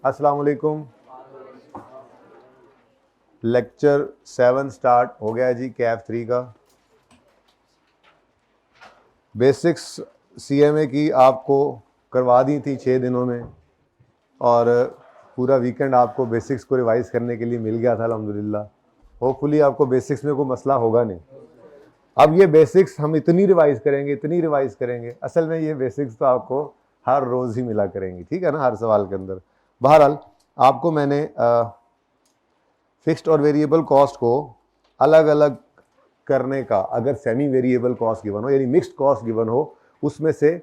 अस्सलाम वालेकुम। Lecture 7 start हो गया है जी, कैफ 3 का। बेसिक्स सीएमए की आपको करवा दी थी 6 दिनों में, और पूरा वीकेंड आपको बेसिक्स को रिवाइज करने के लिए मिल गया था अल्हम्दुलिल्लाह। होपफुली आपको बेसिक्स में कोई मसला होगा नहीं। अब ये बेसिक्स हम इतनी रिवाइज करेंगे, असल में ये बेसिक्स तो आपको हर रोज़ ही मिला करेंगी, ठीक है ना, हर सवाल के अंदर। बहरहाल आपको मैंने फिक्स्ड और वेरिएबल कॉस्ट को अलग अलग करने का, अगर सेमी वेरिएबल कॉस्ट गिवन हो यानी मिक्स्ड कॉस्ट गिवन हो, उसमें से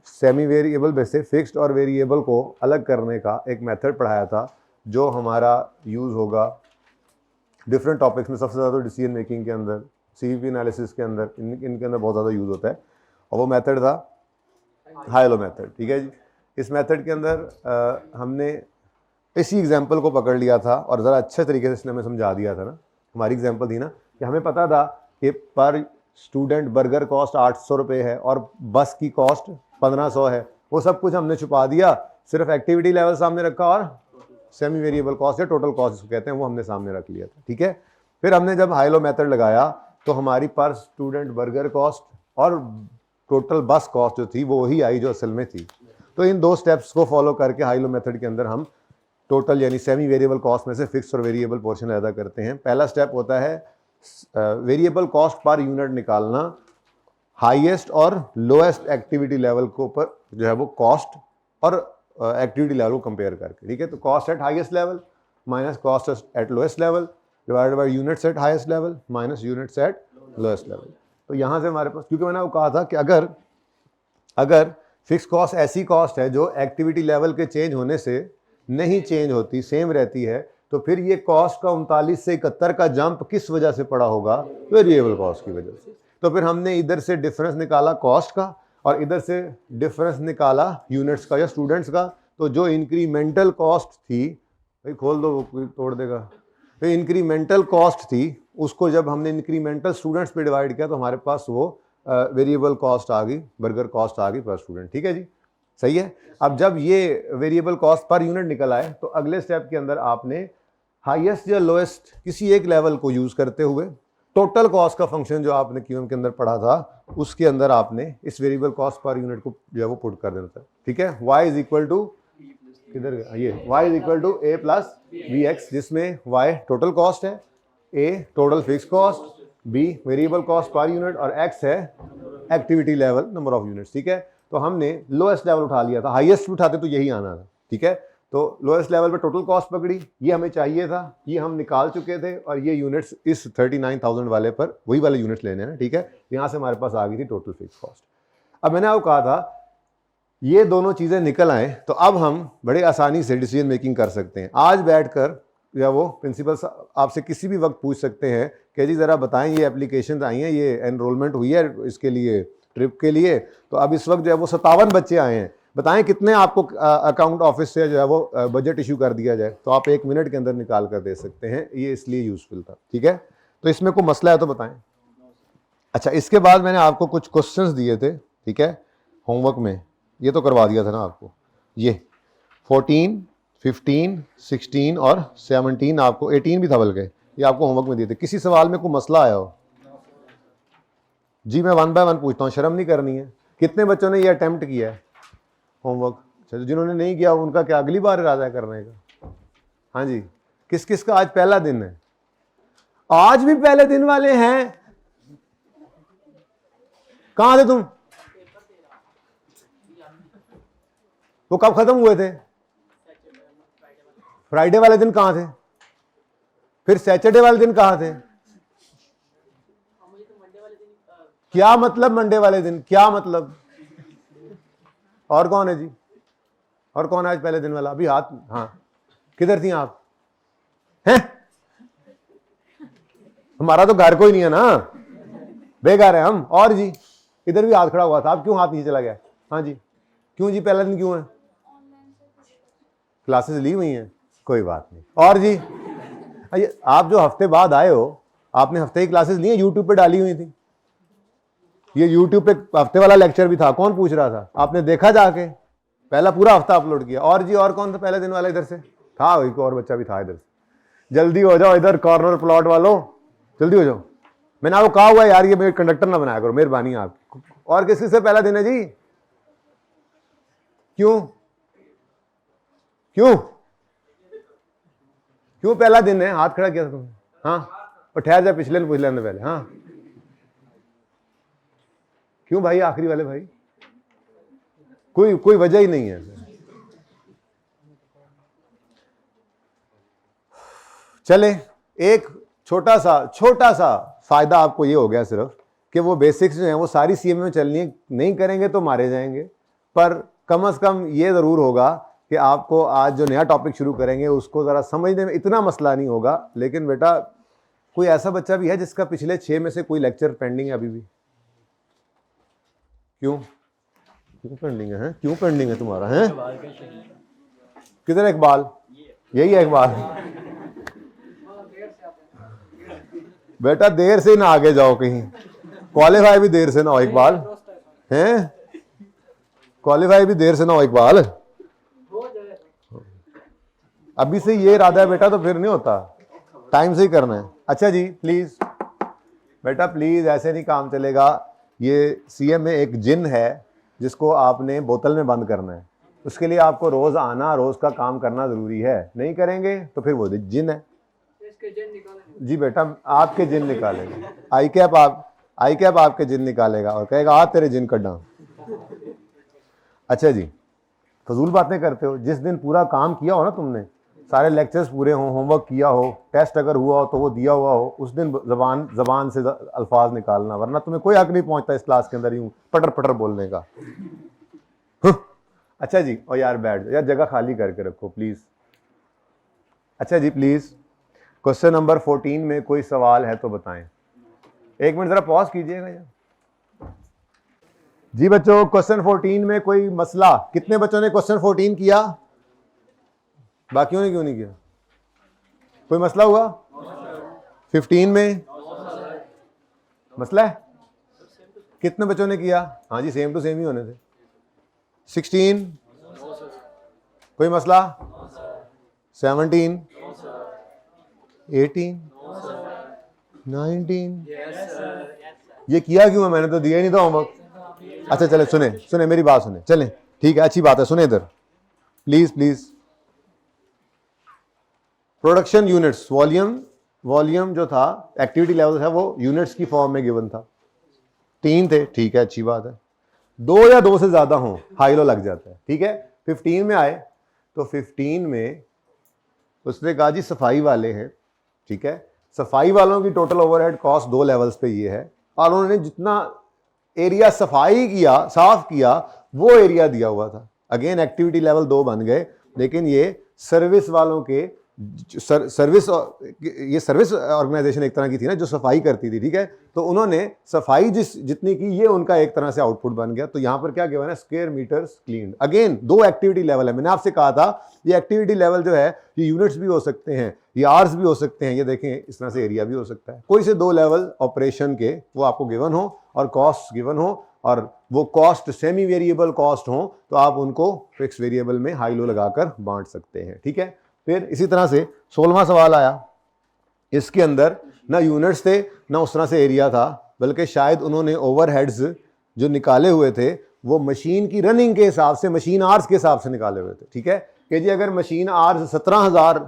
सेमी वेरिएबल में से फिक्स्ड और वेरिएबल को अलग करने का एक मेथड पढ़ाया था, जो हमारा यूज़ होगा डिफरेंट टॉपिक्स में। सबसे ज़्यादा डिसीजन मेकिंग के अंदर, सीवीपी एनालिसिस के अंदर, इनके अंदर बहुत ज़्यादा यूज़ होता है, और वो मेथड था हाई लो मेथड, ठीक है जी। इस मेथड के अंदर हमने इसी एग्जाम्पल को पकड़ लिया था और ज़रा अच्छे तरीके से इसने हमें समझा दिया था ना। हमारी एग्जाम्पल थी ना कि हमें पता था कि पर स्टूडेंट बर्गर कॉस्ट 800 रुपये है और बस की कॉस्ट 1500 है। वो सब कुछ हमने छुपा दिया, सिर्फ एक्टिविटी लेवल सामने रखा और सेमी वेरिएबल कॉस्ट या टोटल कॉस्ट जिसको कहते हैं वो हमने सामने रख लिया था, ठीक है। फिर हमने जब हाई लो मेथड लगाया तो हमारी पर स्टूडेंट बर्गर कॉस्ट और टोटल बस कॉस्ट जो थी वो वही आई जो असल में थी। तो इन दो स्टेप्स को फॉलो करके हाई लो मेथड के अंदर हम टोटल यानी सेमी वेरिएबल कॉस्ट में से फिक्स और वेरिएबल पोर्शन अदा करते हैं। पहला स्टेप होता है वेरिएबल कॉस्ट पर यूनिट निकालना, हाईएस्ट और लोएस्ट एक्टिविटी लेवल के ऊपर जो है वो कॉस्ट और एक्टिविटी लेवल को कंपेयर करके, ठीक है। तो cost at highest level minus cost at lowest level divided by units at highest level minus units at lowest level. तो यहाँ से हमारे पास, क्योंकि मैंने वो कहा था कि अगर फिक्स कॉस्ट ऐसी कॉस्ट है जो एक्टिविटी लेवल के चेंज होने से नहीं चेंज होती, सेम रहती है, तो फिर ये कॉस्ट का 39 से 71 का जंप किस वजह से पड़ा होगा? वेरिएबल कॉस्ट की वजह से। तो फिर हमने इधर से डिफरेंस निकाला कॉस्ट का और इधर से डिफरेंस निकाला यूनिट्स का या स्टूडेंट्स का। तो जो इंक्रीमेंटल कॉस्ट थी, भाई खोल दो वो तोड़ देगा, तो इंक्रीमेंटल कॉस्ट थी उसको जब हमने इंक्रीमेंटल स्टूडेंट्स पे डिवाइड किया तो हमारे पास वो वेरिएबल कॉस्ट आ गई, बर्गर कॉस्ट आ गई पर स्टूडेंट, ठीक है जी, सही है। अब जब ये वेरिएबल कॉस्ट पर यूनिट निकल आए तो अगले स्टेप के अंदर आपने हाईएस्ट या लोएस्ट किसी एक लेवल को यूज करते हुए टोटल कॉस्ट का फंक्शन जो आपने क्यूएम के अंदर पढ़ा था उसके अंदर आपने इस वेरिएबल कॉस्ट पर यूनिट को जो है वो पुट कर देना था, ठीक है। y इज इक्वल टू किधर गया ये, y is equal to a plus V X, जिसमें y टोटल कॉस्ट है, a total fix cost, b variable cost per unit और x है activity level number of units, ठीक है। तो हमने लोएस्ट लेवल उठा लिया था, हाईएस्ट उठाते तो यही आना था, ठीक है। तो लोएस्ट लेवल पे टोटल कॉस्ट पकड़ी, ये हमें चाहिए था, ये हम निकाल चुके थे, और ये यूनिट्स इस 39,000 वाले पर वही वाले यूनिट्स लेने हैं ना, ठीक है। यहाँ से हमारे पास आ गई थी टोटल फिक्स कॉस्ट। अब मैंने आपको कहा था ये दोनों चीज़ें निकल आए तो अब हम बड़े आसानी से डिसीजन मेकिंग कर सकते हैं। आज बैठकर या वो प्रिंसिपल आपसे किसी भी वक्त पूछ सकते हैं कि जी ज़रा बताएं ये एप्लीकेशन आई हैं, ये एनरोलमेंट हुई है इसके लिए ट्रिप के लिए, तो अब इस वक्त जो है वो 57 बच्चे आए हैं, बताएं कितने आपको अकाउंट ऑफिस से जो है वो बजट इशू कर दिया जाए। तो आप 1 मिनट के अंदर निकाल कर दे सकते हैं, ये इसलिए यूजफुल था, ठीक है। तो इसमें कोई मसला है तो बताएं। अच्छा, इसके बाद मैंने आपको कुछ क्वेश्चंस दिए थे, ठीक है, होमवर्क में, ये तो करवा दिया था ना आपको। ये 14, 15, 16 और 17, आपको 18 भी था बल्कि, ये आपको होमवर्क में दिए थे। किसी सवाल में कोई मसला आया हो? जी मैं 1 बाय 1 पूछता हूँ, शर्म नहीं करनी है। कितने बच्चों ने ये अटेम्प्ट किया है होमवर्क? अच्छा, जिन्होंने नहीं किया उनका क्या अगली बार इरादा है करने का? हाँ जी, किस किस का आज पहला दिन है? आज भी पहले दिन वाले हैं? कहां थे तुम? वो कब खत्म हुए थे? फ्राइडे वाले दिन कहां थे? फिर सैटरडे वाले दिन कहां थे? क्या मतलब मंडे वाले दिन, क्या मतलब? और कौन है जी, और कौन है आज पहले दिन वाला? अभी हाथ, हाँ किधर थी आप? हैं? हमारा तो घर कोई नहीं है ना, बेकार है हम। और जी इधर भी हाथ खड़ा हुआ था, आप क्यों हाथ नीचे चला गया? हाँ जी, क्यों जी, पहला दिन क्यों है? क्लासेस ली हुई हैं, कोई बात नहीं। और जी आप जो हफ्ते बाद आए हो, आपने हफ्ते की क्लासेस ली हैं, यूट्यूब पे डाली हुई थी। ये यूट्यूब पे हफ्ते वाला लेक्चर भी था, कौन पूछ रहा था? आपने देखा जाके? पहला पूरा हफ्ता अपलोड किया। और जी और कौन था पहले दिन वाला इधर से? था एक और बच्चा भी था इधर से। जल्दी हो जाओ इधर कॉर्नर प्लॉट वालों, जल्दी हो जाओ। मैंने आपको कहा हुआ यार ये मेरे कंडक्टर ना बनाया करो, मेहरबानी आपकी। और किसी से पहला दिन है जी? क्यों क्यों क्यों पहला दिन है? हाथ खड़ा किया था तुमने? हाँ, और ठहर जा, पिछले ने पूछ लेने पहले। हाँ क्यों भाई? आखिरी वाले भाई कोई वजह ही नहीं है। चले, एक छोटा सा फायदा आपको ये हो गया सिर्फ कि वो बेसिक्स जो हैं वो सारी सीएमए में चलनी है। नहीं करेंगे तो मारे जाएंगे, पर कम से कम ये ज़रूर होगा कि आपको आज जो नया टॉपिक शुरू करेंगे उसको ज़रा समझने में इतना मसला नहीं होगा। लेकिन बेटा कोई ऐसा बच्चा भी है जिसका पिछले 6 में से कोई लेक्चर पेंडिंग है अभी भी? क्यों पेंडिंग है? क्यों पेंडिंग है तुम्हारा? है किधर है इकबाल? यही है इकबाल। बेटा देर से ना आगे जाओ, कहीं क्वालिफाई भी देर से ना हो इकबाल। हैं? क्वालिफाई भी देर से ना हो इकबाल। अभी से ये इरादा है बेटा तो फिर नहीं होता, टाइम से ही करना है। अच्छा जी प्लीज बेटा प्लीज, ऐसे नहीं काम चलेगा। ये सीएम में एक जिन है जिसको आपने बोतल में बंद करना है। उसके लिए आपको रोज आना, रोज का काम करना जरूरी है। नहीं करेंगे तो फिर वो जिन है। जी बेटा आपके जिन निकालेगा आई कैप आपके जिन निकालेगा और कहेगा आ तेरे जिन कड्डा। अच्छा जी, फजूल बातें करते हो। जिस दिन पूरा काम किया हो ना तुमने, सारे लेक्चर्स पूरे हों, होमवर्क किया हो, टेस्ट अगर हुआ हो तो वो दिया हुआ हो, उस दिन जबान से अल्फाज निकालना, वरना तुम्हें कोई हक नहीं पहुंचता इस क्लास के अंदर यूं पटर पटर बोलने का। अच्छा जी, और यार बैठ जाओ यार, जगह खाली करके रखो प्लीज। अच्छा जी प्लीज, क्वेश्चन नंबर 14 में कोई सवाल है तो बताएं। एक मिनट जरा पॉज कीजिएगा यार। जी बच्चों, क्वेश्चन 14 में कोई मसला? कितने बच्चों ने क्वेश्चन 14 किया? बाकियों ने क्यों नहीं किया? कोई मसला हुआ 15 में? मसला है? कितने बच्चों ने किया? हाँ जी, सेम टू सेम ही होने थे। 16 कोई मसला? 17 18 19 ये किया क्यों है? मैंने तो दिया ही नहीं था होमवर्क। अच्छा चले, सुने मेरी बात सुने, चले ठीक है, अच्छी बात है, सुने इधर प्लीज। प्रोडक्शन यूनिट्स, वॉल्यूम जो था, एक्टिविटी लेवल था, वो यूनिट्स की फॉर्म में गिवन था। 3 थे, ठीक है, अच्छी बात है। 2 या 2 से ज्यादा हों हाई लो लग जाता है, ठीक है। 15 में आए तो 15 में उसने कहा जी सफाई वाले हैं, ठीक है। सफाई वालों की टोटल ओवरहेड कॉस्ट 2 लेवल्स पे ये है, और उन्होंने जितना एरिया साफ किया वो एरिया दिया हुआ था। अगेन एक्टिविटी लेवल 2 बन गए, लेकिन ये सर्विस वालों के सर्विस ऑर्गेनाइजेशन एक तरह की थी ना जो सफाई करती थी, ठीक है। तो उन्होंने सफाई जितनी की, ये उनका एक तरह से आउटपुट बन गया। तो यहां पर क्या गिवन है? Square metres clean. Again 2 activity level है। मैंने आपसे कहा था ये एक्टिविटी लेवल जो है ये यूनिट्स भी हो सकते हैं, ये आवर्स भी हो सकते हैं, ये देखें इस तरह से एरिया भी हो सकता है। कोई से 2 लेवल ऑपरेशन के वो आपको गिवन हो और कॉस्ट गिवन हो, और वो कॉस्ट सेमी वेरिएबल कॉस्ट हो तो आप उनको फिक्स वेरिएबल में हाई लो लगाकर बांट सकते हैं, ठीक है। फिर इसी तरह से 16वां सवाल आया। इसके अंदर ना यूनिट्स थे ना उस तरह से एरिया था, बल्कि शायद उन्होंने ओवरहेड्स जो निकाले हुए थे वो मशीन की रनिंग के हिसाब से, मशीन आवर्स के हिसाब से निकाले हुए थे, ठीक है। कि जी अगर मशीन आवर्स 17,000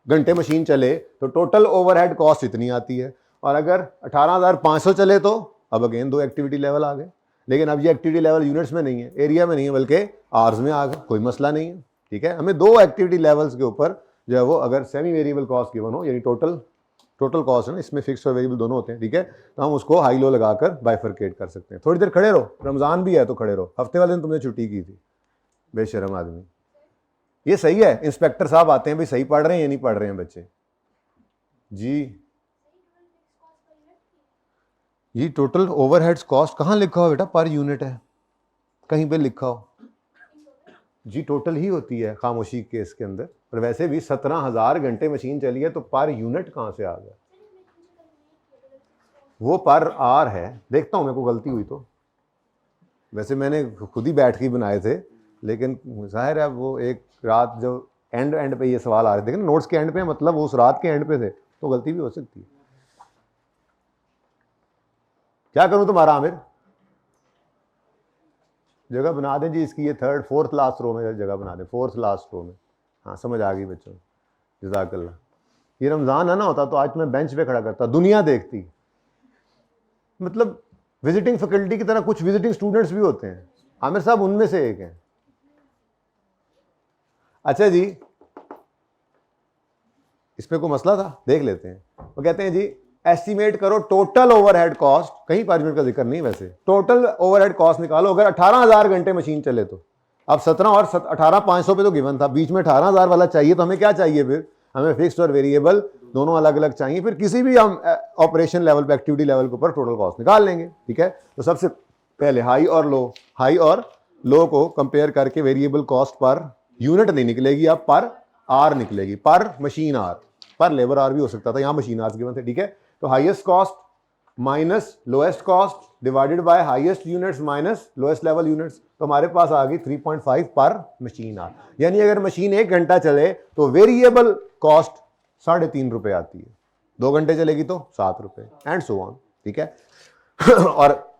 घंटे मशीन चले तो टोटल ओवरहेड कॉस्ट इतनी आती है, और अगर 18,500 चले तो अब अगेन 2 एक्टिविटी लेवल आ गए। लेकिन अब ये एक्टिविटी लेवल यूनिट्स में नहीं है, एरिया में नहीं है, बल्कि आवर्स में आ गए, कोई मसला नहीं है, ठीक है। हमें 2 एक्टिविटी लेवल्स के ऊपर जो है वो अगर सेमी वेरिएबल कॉस्ट गिवन हो, यानी टोटल कॉस्ट है ना, इसमें फिक्स और वेरिएबल दोनों होते हैं, ठीक है, तो हम उसको हाई लो लगाकर बाइफरकेट कर सकते हैं। थोड़ी देर खड़े रहो, रमजान भी है तो खड़े रहो। हफ्ते वाले दिन तुमने छुट्टी की थी, बेशरम आदमी। ये सही है, इंस्पेक्टर साहब आते हैं भाई, सही पढ़ रहे हैं या नहीं पढ़ रहे हैं बच्चे? जी टोटल ओवरहेड्स कॉस्ट कहाँ लिखा हो बेटा? पर यूनिट है, कहीं पे लिखा हो? जी टोटल ही होती है खामोशी केस के अंदर, और वैसे भी 17,000 घंटे मशीन चली है तो पर यूनिट कहाँ से आ गया? वो पर आर है। देखता हूँ मेरे को गलती हुई तो, वैसे मैंने खुद ही बैठ के बनाए थे, लेकिन जाहिर है वो एक रात जो एंड पे ये सवाल आ रहे थे, नोट्स के एंड पे, मतलब वो उस रात के एंड पे थे, तो गलती भी हो सकती है। क्या करूं तुम्हारा आमिर? जगह बना दें जी इसकी, ये थर्ड फोर्थ लास्ट रो में जगह बना दें, फोर्थ लास्ट रो में। हाँ समझ आ गई बच्चों, जज़ाकल्लाह। ये रमज़ान आना होता तो आज मैं बेंच पे खड़ा करता, दुनिया देखती। मतलब विजिटिंग फैकल्टी की तरह कुछ विजिटिंग स्टूडेंट्स भी होते हैं, आमिर साहब उनमें से एक हैं। अच्छा जी, इसमें कोई मसला था, देख लेते हैं। वो कहते हैं जी एस्टिमेट करो टोटल ओवरहेड कॉस्ट, कहीं पर यूनिट का जिक्र नहीं, वैसे टोटल ओवरहेड कॉस्ट निकालो अगर 18,000 घंटे मशीन चले तो। अब 17 और 18,500 पे तो गिवन था, बीच में 18,000 वाला चाहिए, तो हमें क्या चाहिए फिर? हमें फिक्स्ड और वेरिएबल दोनों अलग अलग चाहिए। फिर किसी भी हम ऑपरेशन लेवल पे, एक्टिविटी लेवल के ऊपर टोटल कॉस्ट निकाल लेंगे, ठीक है। तो सबसे पहले हाई और लो को कंपेयर करके वेरिएबल कॉस्ट पर यूनिट नहीं निकलेगी, अब पर आर निकलेगी, पर मशीन आर, पर लेबर आर भी हो सकता था, यहां मशीन आर गिवन थे, ठीक है। तो highest cost minus lowest cost divided by highest units minus lowest level units, तो हमारे पास आ गई 3.5 पर मशीन आर। यानी अगर मशीन 1 घंटा चले तो वेरिएबल कॉस्ट 3.5 रुपए आती है, 2 घंटे चलेगी तो 7 रुपए, एंड सो ऑन, ठीक है। और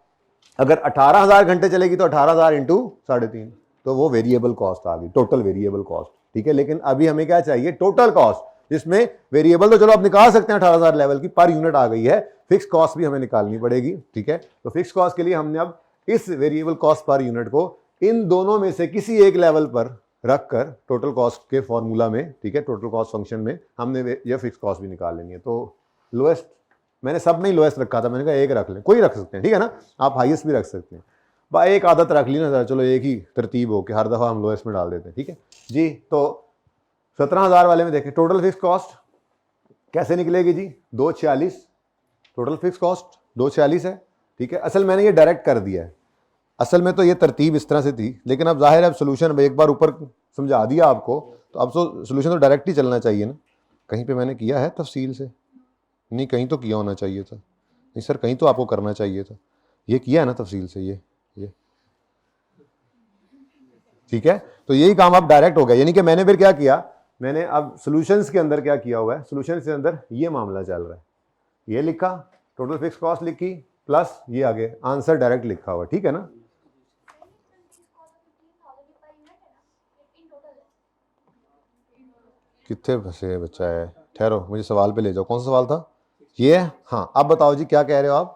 अगर 18,000 घंटे चलेगी तो 18,000 इंटू 3.5, तो वो वेरिएबल कॉस्ट आ गई, टोटल वेरिएबल कॉस्ट, ठीक है। लेकिन अभी हमें क्या चाहिए? टोटल कॉस्ट, जिसमें वेरिएबल तो चलो आप निकाल सकते हैं 18,000 लेवल की, पर यूनिट आ गई है, फिक्स कॉस्ट भी हमें निकालनी पड़ेगी, ठीक है। तो फिक्स कॉस्ट के लिए हमने अब इस वेरिएबल कॉस्ट पर यूनिट को इन दोनों में से किसी एक लेवल पर रखकर टोटल कॉस्ट के फॉर्मूला में, ठीक है, टोटल कॉस्ट फंक्शन में हमने ये फिक्स कॉस्ट भी निकाल लेनी है। तो लोएस्ट, मैंने सब में ही लोएस्ट रखा था, मैंने कहा एक रख लें, कोई रख सकते हैं, ठीक है ना, आप हाईएस्ट भी रख सकते हैं, भाई एक आदत रख ली ना, चलो एक ही तरतीब हो कि हर दफ़ा हम लोएस्ट में डाल देते हैं, ठीक है जी। तो 17,000 वाले में देखें टोटल फिक्स कॉस्ट कैसे निकलेगी जी? 246, टोटल फिक्स कॉस्ट 246 है, ठीक है। असल मैंने ये डायरेक्ट कर दिया है, असल में तो ये तरतीब इस तरह से थी, लेकिन अब जाहिर है अब सोल्यूशन एक बार ऊपर समझा दिया आपको, तो अब तो सोल्यूशन तो डायरेक्ट ही चलना चाहिए ना। कहीं पे मैंने किया है तफसील से? नहीं, कहीं तो किया होना चाहिए था। नहीं सर, कहीं तो आपको करना चाहिए था, ये किया है ना तफसील से, ये ठीक है। तो यही काम अब डायरेक्ट हो गया, यानी कि मैंने फिर क्या किया, मैंने अब सॉल्यूशंस के अंदर क्या किया हुआ है, सॉल्यूशंस के अंदर ये मामला चल रहा है, ये लिखा, टोटल फिक्स कॉस्ट लिखी, प्लस ये आगे आंसर डायरेक्ट लिखा हुआ, ठीक है ना। कितने फंसे है बच्चा है, ठहरो मुझे सवाल पे ले जाओ, कौन सा सवाल था ये? हाँ अब बताओ जी क्या कह रहे हो आप?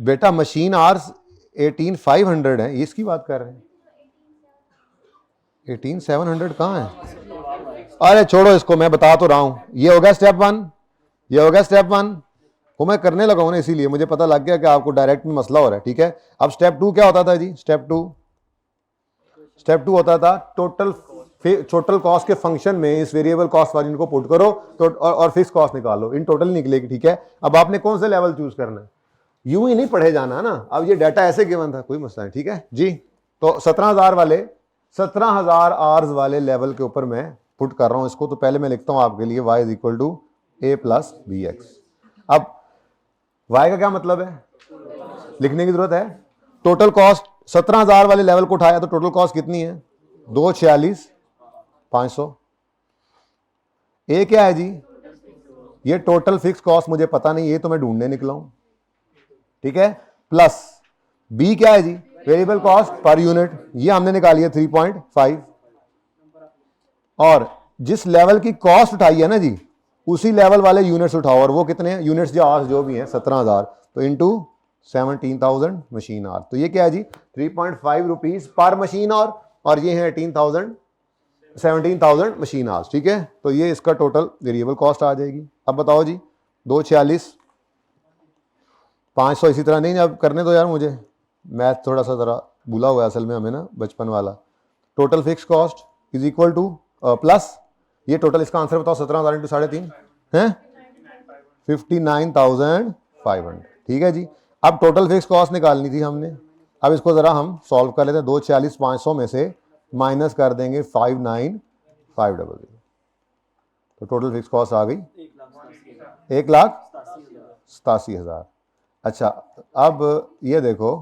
बेटा मशीन आर्स 18,500 है, इसकी बात कर रहे हैं। 18,700 कहाँ है? अरे छोड़ो इसको, मैं बता तो रहा हूं, ये हो गया स्टेप 1, ये हो गया स्टेप 1 को मैं करने लगा हूं ना, इसीलिए मुझे पता लग गया कि आपको डायरेक्ट में मसला हो रहा है, ठीक है। अब स्टेप 2 क्या होता था जी? स्टेप टू होता था टोटल कॉस्ट के फंक्शन में इस वेरिएबल कॉस्ट वाली को पुट करो तो और फिक्स कॉस्ट निकालो, इन टोटल निकलेगी, ठीक है। अब आपने कौन सा लेवल चूज करना है, यूं ही नहीं पढ़े जाना ना, अब ये डाटा ऐसे गिवन था, कोई मसला नहीं, ठीक है जी। तो 17,000 आर्स वाले लेवल के ऊपर मैं पुट कर रहा हूं इसको, तो पहले मैं लिखता हूं आपके लिए y is equal to a plus B X. अब y का क्या मतलब है, लिखने की जरूरत है। टोटल कॉस्ट 17,000 वाले लेवल को उठाया तो टोटल कॉस्ट कितनी है? 246,500। ए क्या है जी? ये टोटल फिक्स कॉस्ट मुझे पता नहीं, ये तो मैं ढूंढने निकला हूं, ठीक है। प्लस बी क्या है जी? वेरिएबल कॉस्ट पर यूनिट, ये हमने निकाली है 3.5, और जिस लेवल की कॉस्ट उठाई है ना जी, उसी लेवल वाले यूनिट्स उठाओ, और वो कितने हैं यूनिट्स जो आर्स जो भी हैं 17,000, तो इंटू 17,000 मशीन आर, तो ये क्या है जी? 3.5 रुपीज पर मशीन आर, और ये है 17,000 मशीन आर्स, ठीक है। तो ये इसका टोटल वेरिएबल कॉस्ट आ जाएगी। अब बताओ जी 246,500, इसी तरह नहीं, अब करने दो यार मुझे, मैथ थोड़ा सा ज़रा भूला हुआ है असल में हमें ना, बचपन वाला। Total fix cost is equal two plus ये टोटल, इसका आंसर बताओ, 17,000 इंटू 3.5 है 59,500, ठीक है जी। अब टोटल फिक्स कॉस्ट निकालनी थी हमने, अब इसको ज़रा हम सॉल्व कर लेते हैं। 246,500 में से माइनस कर देंगे 59,500, तो टोटल फिक्स कॉस्ट आ गई 1,87,000। अच्छा, अब ये देखो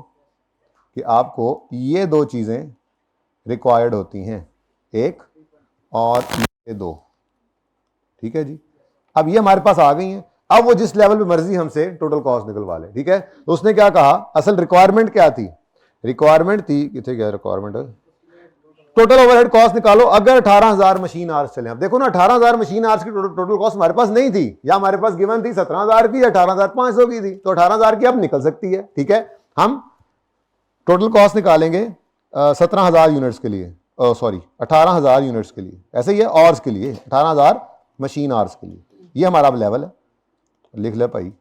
कि आपको ये दो चीज़ें रिक्वायर्ड होती हैं, एक और ये दो, ठीक है जी। अब ये हमारे पास आ गई हैं, अब वो जिस लेवल पे मर्जी हमसे टोटल कॉस्ट निकलवा ले, ठीक है। तो उसने क्या कहा, असल रिक्वायरमेंट क्या थी, रिक्वायरमेंट थी, कितने क्या रिक्वायरमेंट है, टोटल ओवरहेड कॉस्ट निकालो अगर 18,000 मशीन आवर्स चले। अब देखो ना 18,000 मशीन आवर्स की टोटल कॉस्ट हमारे पास नहीं थी, या हमारे पास गिवन थी 17,000 की या 18,500 की थी, तो 18,000 की अब निकल सकती है, ठीक है। हम टोटल कॉस्ट निकालेंगे 17,000 यूनिट्स के लिए, सॉरी 18,000 यूनिट्स के लिए, ऐसे ही है, आवर्स के लिए 18,000 मशीन आवर्स के लिए, ये हमारा अब लेवल है, लिख ले भाई,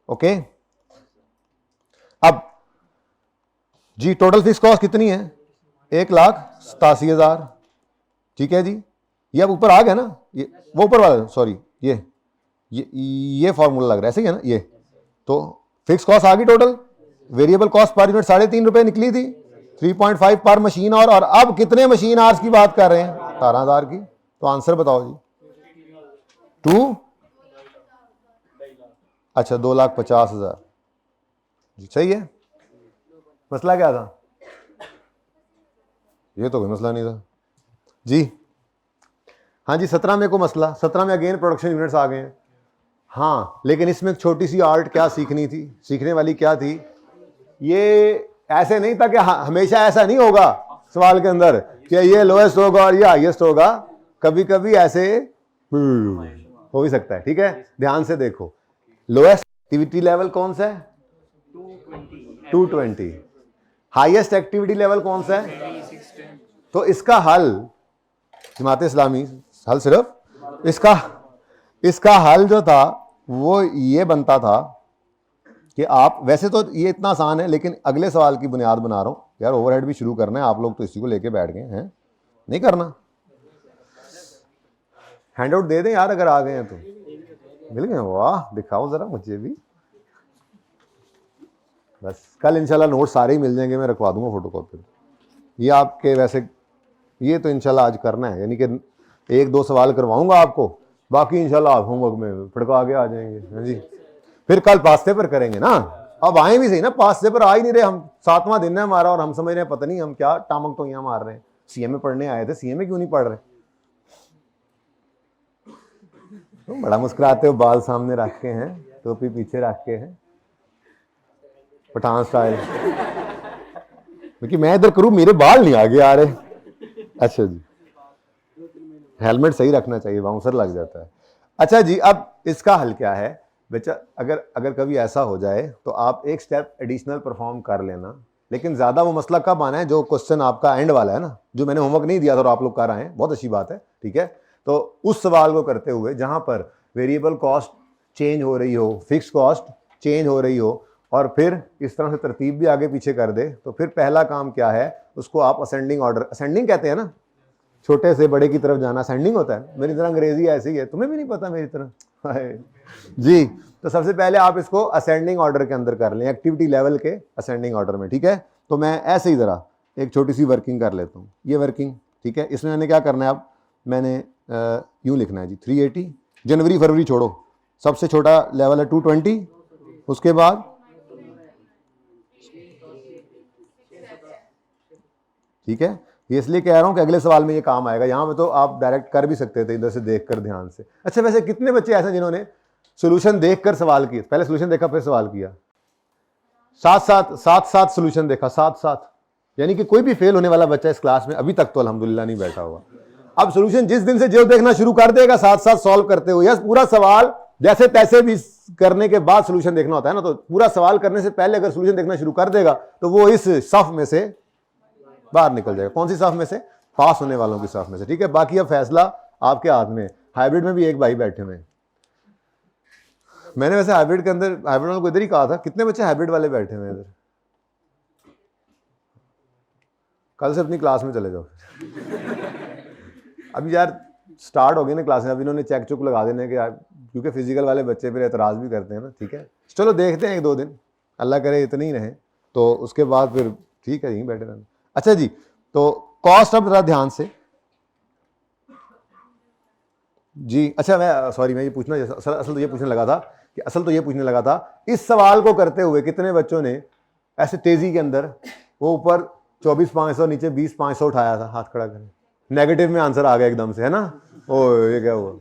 ओके। अब जी टोटल फिक्स कॉस्ट कितनी है, 1,87,000, ठीक है जी। ये अब ऊपर आ गया ना, ये वो ऊपर वाला, सॉरी ये फॉर्मूला लग रहा है, सही है ना ये। तो फिक्स कॉस्ट आ गई total, variable cost per unit 3.5 रुपए निकली थी, 3.5 पर मशीन और अब कितने मशीन आवर्स की बात कर रहे हैं, 18,000 की। तो आंसर बताओ जी, 2, अच्छा 2,50,000 जी, सही है। मसला क्या था, ये तो कोई मसला नहीं था जी। हाँ जी, 17 में को मसला, 17 में अगेन प्रोडक्शन यूनिट्स आ गए हैं। हाँ, लेकिन इसमें एक छोटी सी आर्ट क्या सीखनी थी, सीखने वाली क्या थी, ये ऐसे नहीं था कि हमेशा ऐसा नहीं होगा सवाल के अंदर कि ये लोएस्ट होगा और ये हाईएस्ट होगा, कभी कभी ऐसे हो भी सकता है, ठीक है। ध्यान से देखो, लोएस्ट एक्टिविटी लेवल कौन सा है, 220, हाईएस्ट एक्टिविटी लेवल कौन सा है, तो इसका हल जमात इस्लामी, हल सिर्फ इसका हल जो था वो ये बनता था कि आप, वैसे तो ये इतना आसान है लेकिन अगले सवाल की बुनियाद बना रहा हूं यार, ओवरहेड भी शुरू करना है, आप लोग तो इसी को लेके बैठ गए हैं, नहीं करना, हैंड आउट दे दें यार अगर आ गए हैं तो। मिल गए, वाह दिखाओ जरा मुझे भी, बस कल इंशाल्लाह नोट सारे ही मिल जाएंगे, मैं रखवा दूंगा फोटोकॉपी। ये आपके वैसे ये तो इंशाल्लाह आज करना है, यानी कि 1-2 सवाल करवाऊंगा आपको, बाकी इंशाल्लाह आप होमवर्क में फटका आगे आ जाएंगे, हाँ जी। फिर कल पास्ते पर करेंगे ना, अब आए भी सही ना, पास्ते पर आ ही नहीं रहे हम, 7वां दिन है हमारा और हम समझ रहे हैं पता नहीं हम क्या टामक तो यहाँ मार रहे हैं, सीएमए पढ़ने आए थे, सीएमए क्यों नहीं पढ़ रहे, तो बड़ा मुस्कुराते हो, बाल सामने रख के हैं, टोपी पीछे रख के हैं, पठान स्टाइल, क्योंकि मैं इधर करूं मेरे बाल नहीं आगे आ रहे, अच्छा जी, हेलमेट सही रखना चाहिए, बाउंसर लग जाता है। अच्छा जी, अब इसका हल क्या है बच्चा, अगर कभी ऐसा हो जाए तो आप एक स्टेप एडिशनल परफॉर्म कर लेना, लेकिन ज़्यादा वो मसला कब आना है, जो क्वेश्चन आपका एंड वाला है ना, जो मैंने होमवर्क नहीं दिया था और आप लोग कर आए हैं, बहुत अच्छी बात है, ठीक है। तो उस सवाल को करते हुए जहाँ पर वेरिएबल कॉस्ट चेंज हो रही हो, फिक्स कॉस्ट चेंज हो रही हो, और फिर इस तरह से तरतीब भी आगे पीछे कर दे, तो फिर पहला काम क्या है, उसको आप असेंडिंग ऑर्डर, असेंडिंग कहते हैं ना, छोटे से बड़े की तरफ जाना असेंडिंग होता है, मेरी तरह अंग्रेजी ऐसी ही है, तुम्हें भी नहीं पता मेरी तरह जी। तो सबसे पहले आप इसको असेंडिंग ऑर्डर के अंदर कर लें, एक्टिविटी लेवल के असेंडिंग ऑर्डर में, ठीक है। तो मैं ऐसे ही ज़रा एक छोटी सी वर्किंग कर लेता हूँ, ये वर्किंग, ठीक है। इसमें मैंने क्या करना है, अब मैंने यूँ लिखना है जी, 380, जनवरी फरवरी छोड़ो, सबसे छोटा लेवल है 220, उसके बाद ठीक है, ये इसलिए कह रहा हूं कि अगले सवाल में ये काम आएगा, यहां पे तो आप डायरेक्ट कर भी सकते थे इधर से देखकर ध्यान से। अच्छा, वैसे कितने बच्चे ऐसे जिन्होंने सोल्यूशन देखकर सवाल किए, पहले सोल्यूशन देखा फिर सवाल किया, साथ सोल्यूशन देखा, साथ, यानी कि कोई भी फेल होने वाला बच्चा इस क्लास में अभी तक तो अल्हम्दुलिल्लाह नहीं बैठा हुआ। अब सोल्यूशन जिस दिन से जो देखना शुरू कर देगा साथ सॉल्व करते हुए, यस पूरा सवाल जैसे तैसे भी करने के बाद सोल्यूशन देखना होता है ना, तो पूरा सवाल करने से पहले अगर सोल्यूशन देखना शुरू कर देगा तो वो इस सफ में से बाहर निकल जाएगा। कौन सी साफ में से, पास होने वालों की साफ में से, ठीक है। बाकी अब फैसला आपके हाथ में। हाइब्रिड में भी एक भाई बैठे हुए हैं, मैंने वैसे हाइब्रिड के अंदर हाइब्रिड वालों को इधर ही कहा था, कितने बच्चे हाइब्रिड वाले बैठे हुए हैं इधर, कल से अपनी क्लास में चले जाओ अभी यार स्टार्ट हो गई ना क्लासें, अब इन्होंने चेक चुक लगा देने के, क्योंकि फिजिकल वाले बच्चे फिर एतराज़ भी करते हैं ना, ठीक है। चलो देखते हैं 1-2 दिन, अल्लाह करे इतने ही रहे, तो उसके बाद फिर ठीक है यहीं बैठे रहना। अच्छा जी, तो कॉस्ट अब जरा ध्यान से जी। अच्छा मैं सॉरी, मैं ये पूछना असल तो ये पूछने लगा था कि असल तो ये पूछने लगा था, इस सवाल को करते हुए कितने बच्चों ने ऐसे तेजी के अंदर वो ऊपर 24,500 नीचे 20,500 उठाया था, हाथ खड़ा करें। नेगेटिव में आंसर आ गया एकदम से, है ना, ओ ये क्या हुआ।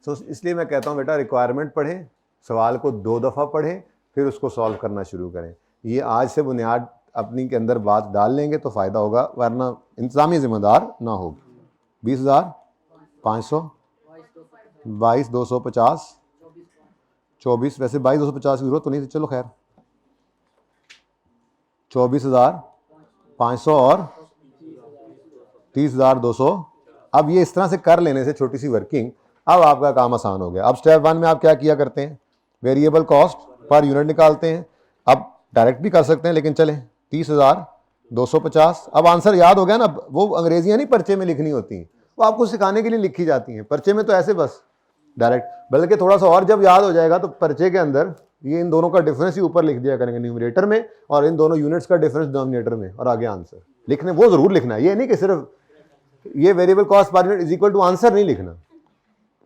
चलो इसलिए मैं कहता हूँ बेटा रिक्वायरमेंट पढ़ें, सवाल को 2 दफ़ा पढ़ें, फिर उसको सॉल्व करना शुरू करें। ये आज से बुनियाद अपनी के अंदर बात डाल लेंगे तो फ़ायदा होगा, वरना इंतज़ामी ज़िम्मेदार ना होगी। 20,500, 22,250, 24, वैसे 22,250 की जरूरत तो नहीं थी, चलो खैर 24,500 और 30,200। अब ये इस तरह से कर लेने से छोटी सी वर्किंग, अब आपका काम आसान हो गया। अब स्टेप 1 में आप क्या किया करते हैं, वेरिएबल कॉस्ट पर यूनिट निकालते हैं। अब डायरेक्ट भी कर सकते हैं, लेकिन चलें 30,250। अब आंसर याद हो गया ना, वो अंग्रेजियां नहीं पर्चे में लिखनी होती हैं, वो आपको सिखाने के लिए लिखी जाती हैं। पर्चे में तो ऐसे बस डायरेक्ट, बल्कि थोड़ा सा और जब याद हो जाएगा तो पर्चे के अंदर ये इन दोनों का डिफरेंस ही ऊपर लिख दिया करेंगे न्यूमरेटर में, और इन दोनों यूनिट्स का डिफरेंस डिनोमिनेटर में, और आगे आंसर लिखने वो जरूर लिखना है। ये नहीं कि सिर्फ ये variable cost per unit is equal to answer नहीं लिखना,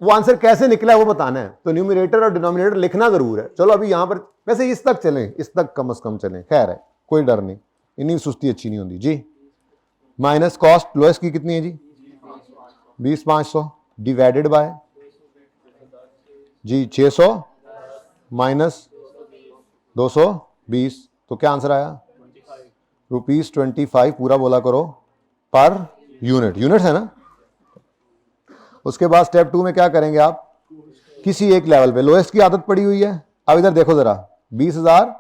वो आंसर कैसे निकला है वो बताना है। तो न्यूमरेटर और डिनोमिनेटर लिखना जरूर है। चलो अभी यहाँ पर वैसे इस तक चलें, इस तक कम से कम चलें, खैर है कोई डर नहीं, इन्हीं सुस्ती अच्छी नहीं होती जी। माइनस कॉस्ट लोएस्ट की कितनी है जी, 20,500 डिवाइडेड बाय जी 600 माइनस 220, तो क्या आंसर आया, ₹25 पूरा बोला करो पर यूनिट, यूनिट्स है ना। उसके बाद स्टेप 2 में क्या करेंगे आप, किसी एक लेवल पे लोएस्ट की आदत पड़ी हुई है। अब इधर देखो जरा 20,000,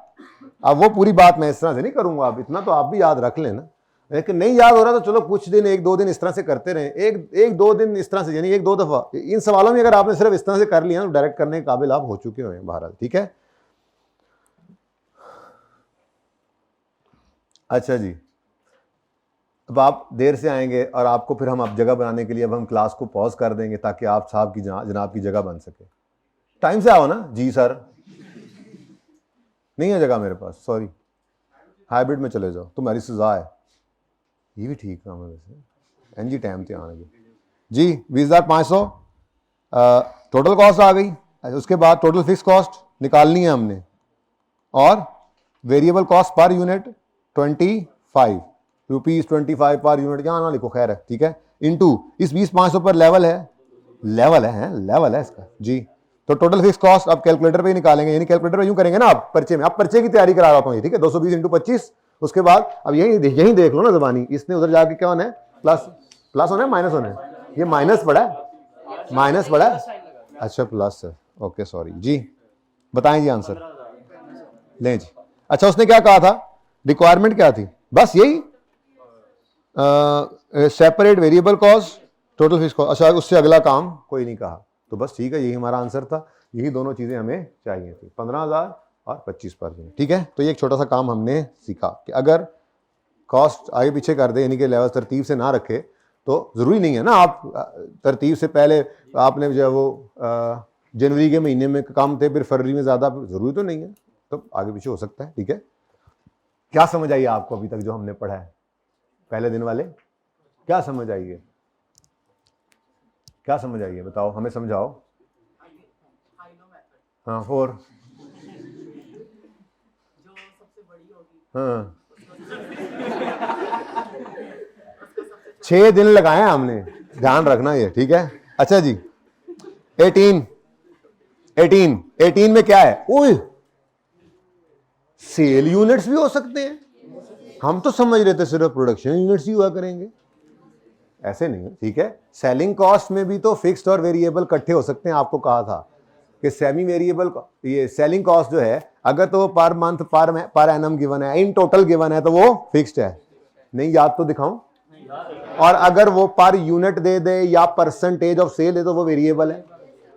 अब वो पूरी बात मैं इस तरह से नहीं करूंगा, अब इतना तो आप भी याद रख लेना, लेकिन नहीं याद हो रहा तो चलो कुछ दिन 1-2 दिन इस तरह से करते रहें, एक 2 दिन इस तरह से, यानी 1-2 दफा इन सवालों में अगर आपने सिर्फ इस तरह से कर लिया तो डायरेक्ट करने के काबिल आप हो चुके हुए हैं बहरहाल, ठीक है। अच्छा जी, अब आप देर से आएंगे और आपको फिर हम अब जगह बनाने के लिए अब हम क्लास को पॉज कर देंगे ताकि आप साहब की जनाब की जगह बन सके। टाइम से आओ ना जी सर, नहीं है जगह मेरे पास, सॉरी, हाइब्रिड में चले जाओ, तुम्हारी सजा है। ये भी ठीक काम है वैसे, एनजी टाइम से आने जी। 20,500 टोटल कॉस्ट आ गई। उसके बाद टोटल फिक्स कॉस्ट निकालनी है हमने, और variable cost per unit 25 rupees 25 per unit, यहाँ ना लिखो खैर है, ठीक है, इनटू इस 20,500 पर लेवल है इसका जी। तो टोटल फिक्स कॉस्ट अब कैलकुलेटर पे ही निकालेंगे, यानी कैलकुलेटर पे यूं करेंगे ना आप पर्चे में, आप पर्चे की तैयारी करा रहा हूँ, ठीक है, 220 इंटू 25। उसके बाद अब यही देख लो ना जबानी, इसने उधर जाके क्या होना है, प्लस होना है माइनस होना है, ये माइनस पड़ा है, अच्छा प्लस है, ओके सॉरी जी। बताएं जी आंसर लें जी। अच्छा उसने क्या कहा था, रिक्वायरमेंट क्या थी, बस यही separate variable cost total fix cost. अच्छा उससे अगला काम कोई नहीं कहा, तो बस ठीक है, यही हमारा आंसर था, यही दोनों चीजें हमें चाहिए थी, 15,000 और 25%, ठीक है। तो ये एक छोटा सा काम हमने सीखा कि अगर कॉस्ट आगे पीछे कर दे, यानी कि लेवल तरतीब से ना रखे, तो जरूरी नहीं है ना आप तरतीब से पहले आपने जो है वो जनवरी के महीने में कम थे फिर फरवरी में ज्यादा, जरूरी तो नहीं है, तो आगे पीछे हो सकता है, ठीक है। क्या समझ आई आपको अभी तक जो हमने पढ़ा है पहले दिन वाले, क्या समझ आई है, क्या समझ आई है बताओ, हमें समझाओ। हाँ 4 हाँ 6 दिन लगाए हैं हमने, ध्यान रखना ये, ठीक है। अच्छा जी 18 में क्या है, ओए सेल यूनिट्स भी हो सकते हैं, हम तो समझ रहे थे सिर्फ प्रोडक्शन यूनिट्स ही हुआ करेंगे, ऐसे नहीं है, ठीक है। सेलिंग कॉस्ट में भी तो फिक्स्ड और वेरिएबल इकट्ठे हो सकते हैं, आपको कहा था कि सेमी वेरिएबल ये सेलिंग कॉस्ट जो है अगर तो per month per annum given है, इन टोटल गिवन है, तो वो फिक्स्ड है, नहीं याद तो दिखाऊं, और अगर वो पर यूनिट दे दे या परसेंटेज ऑफ सेल दे तो वो वेरिएबल है।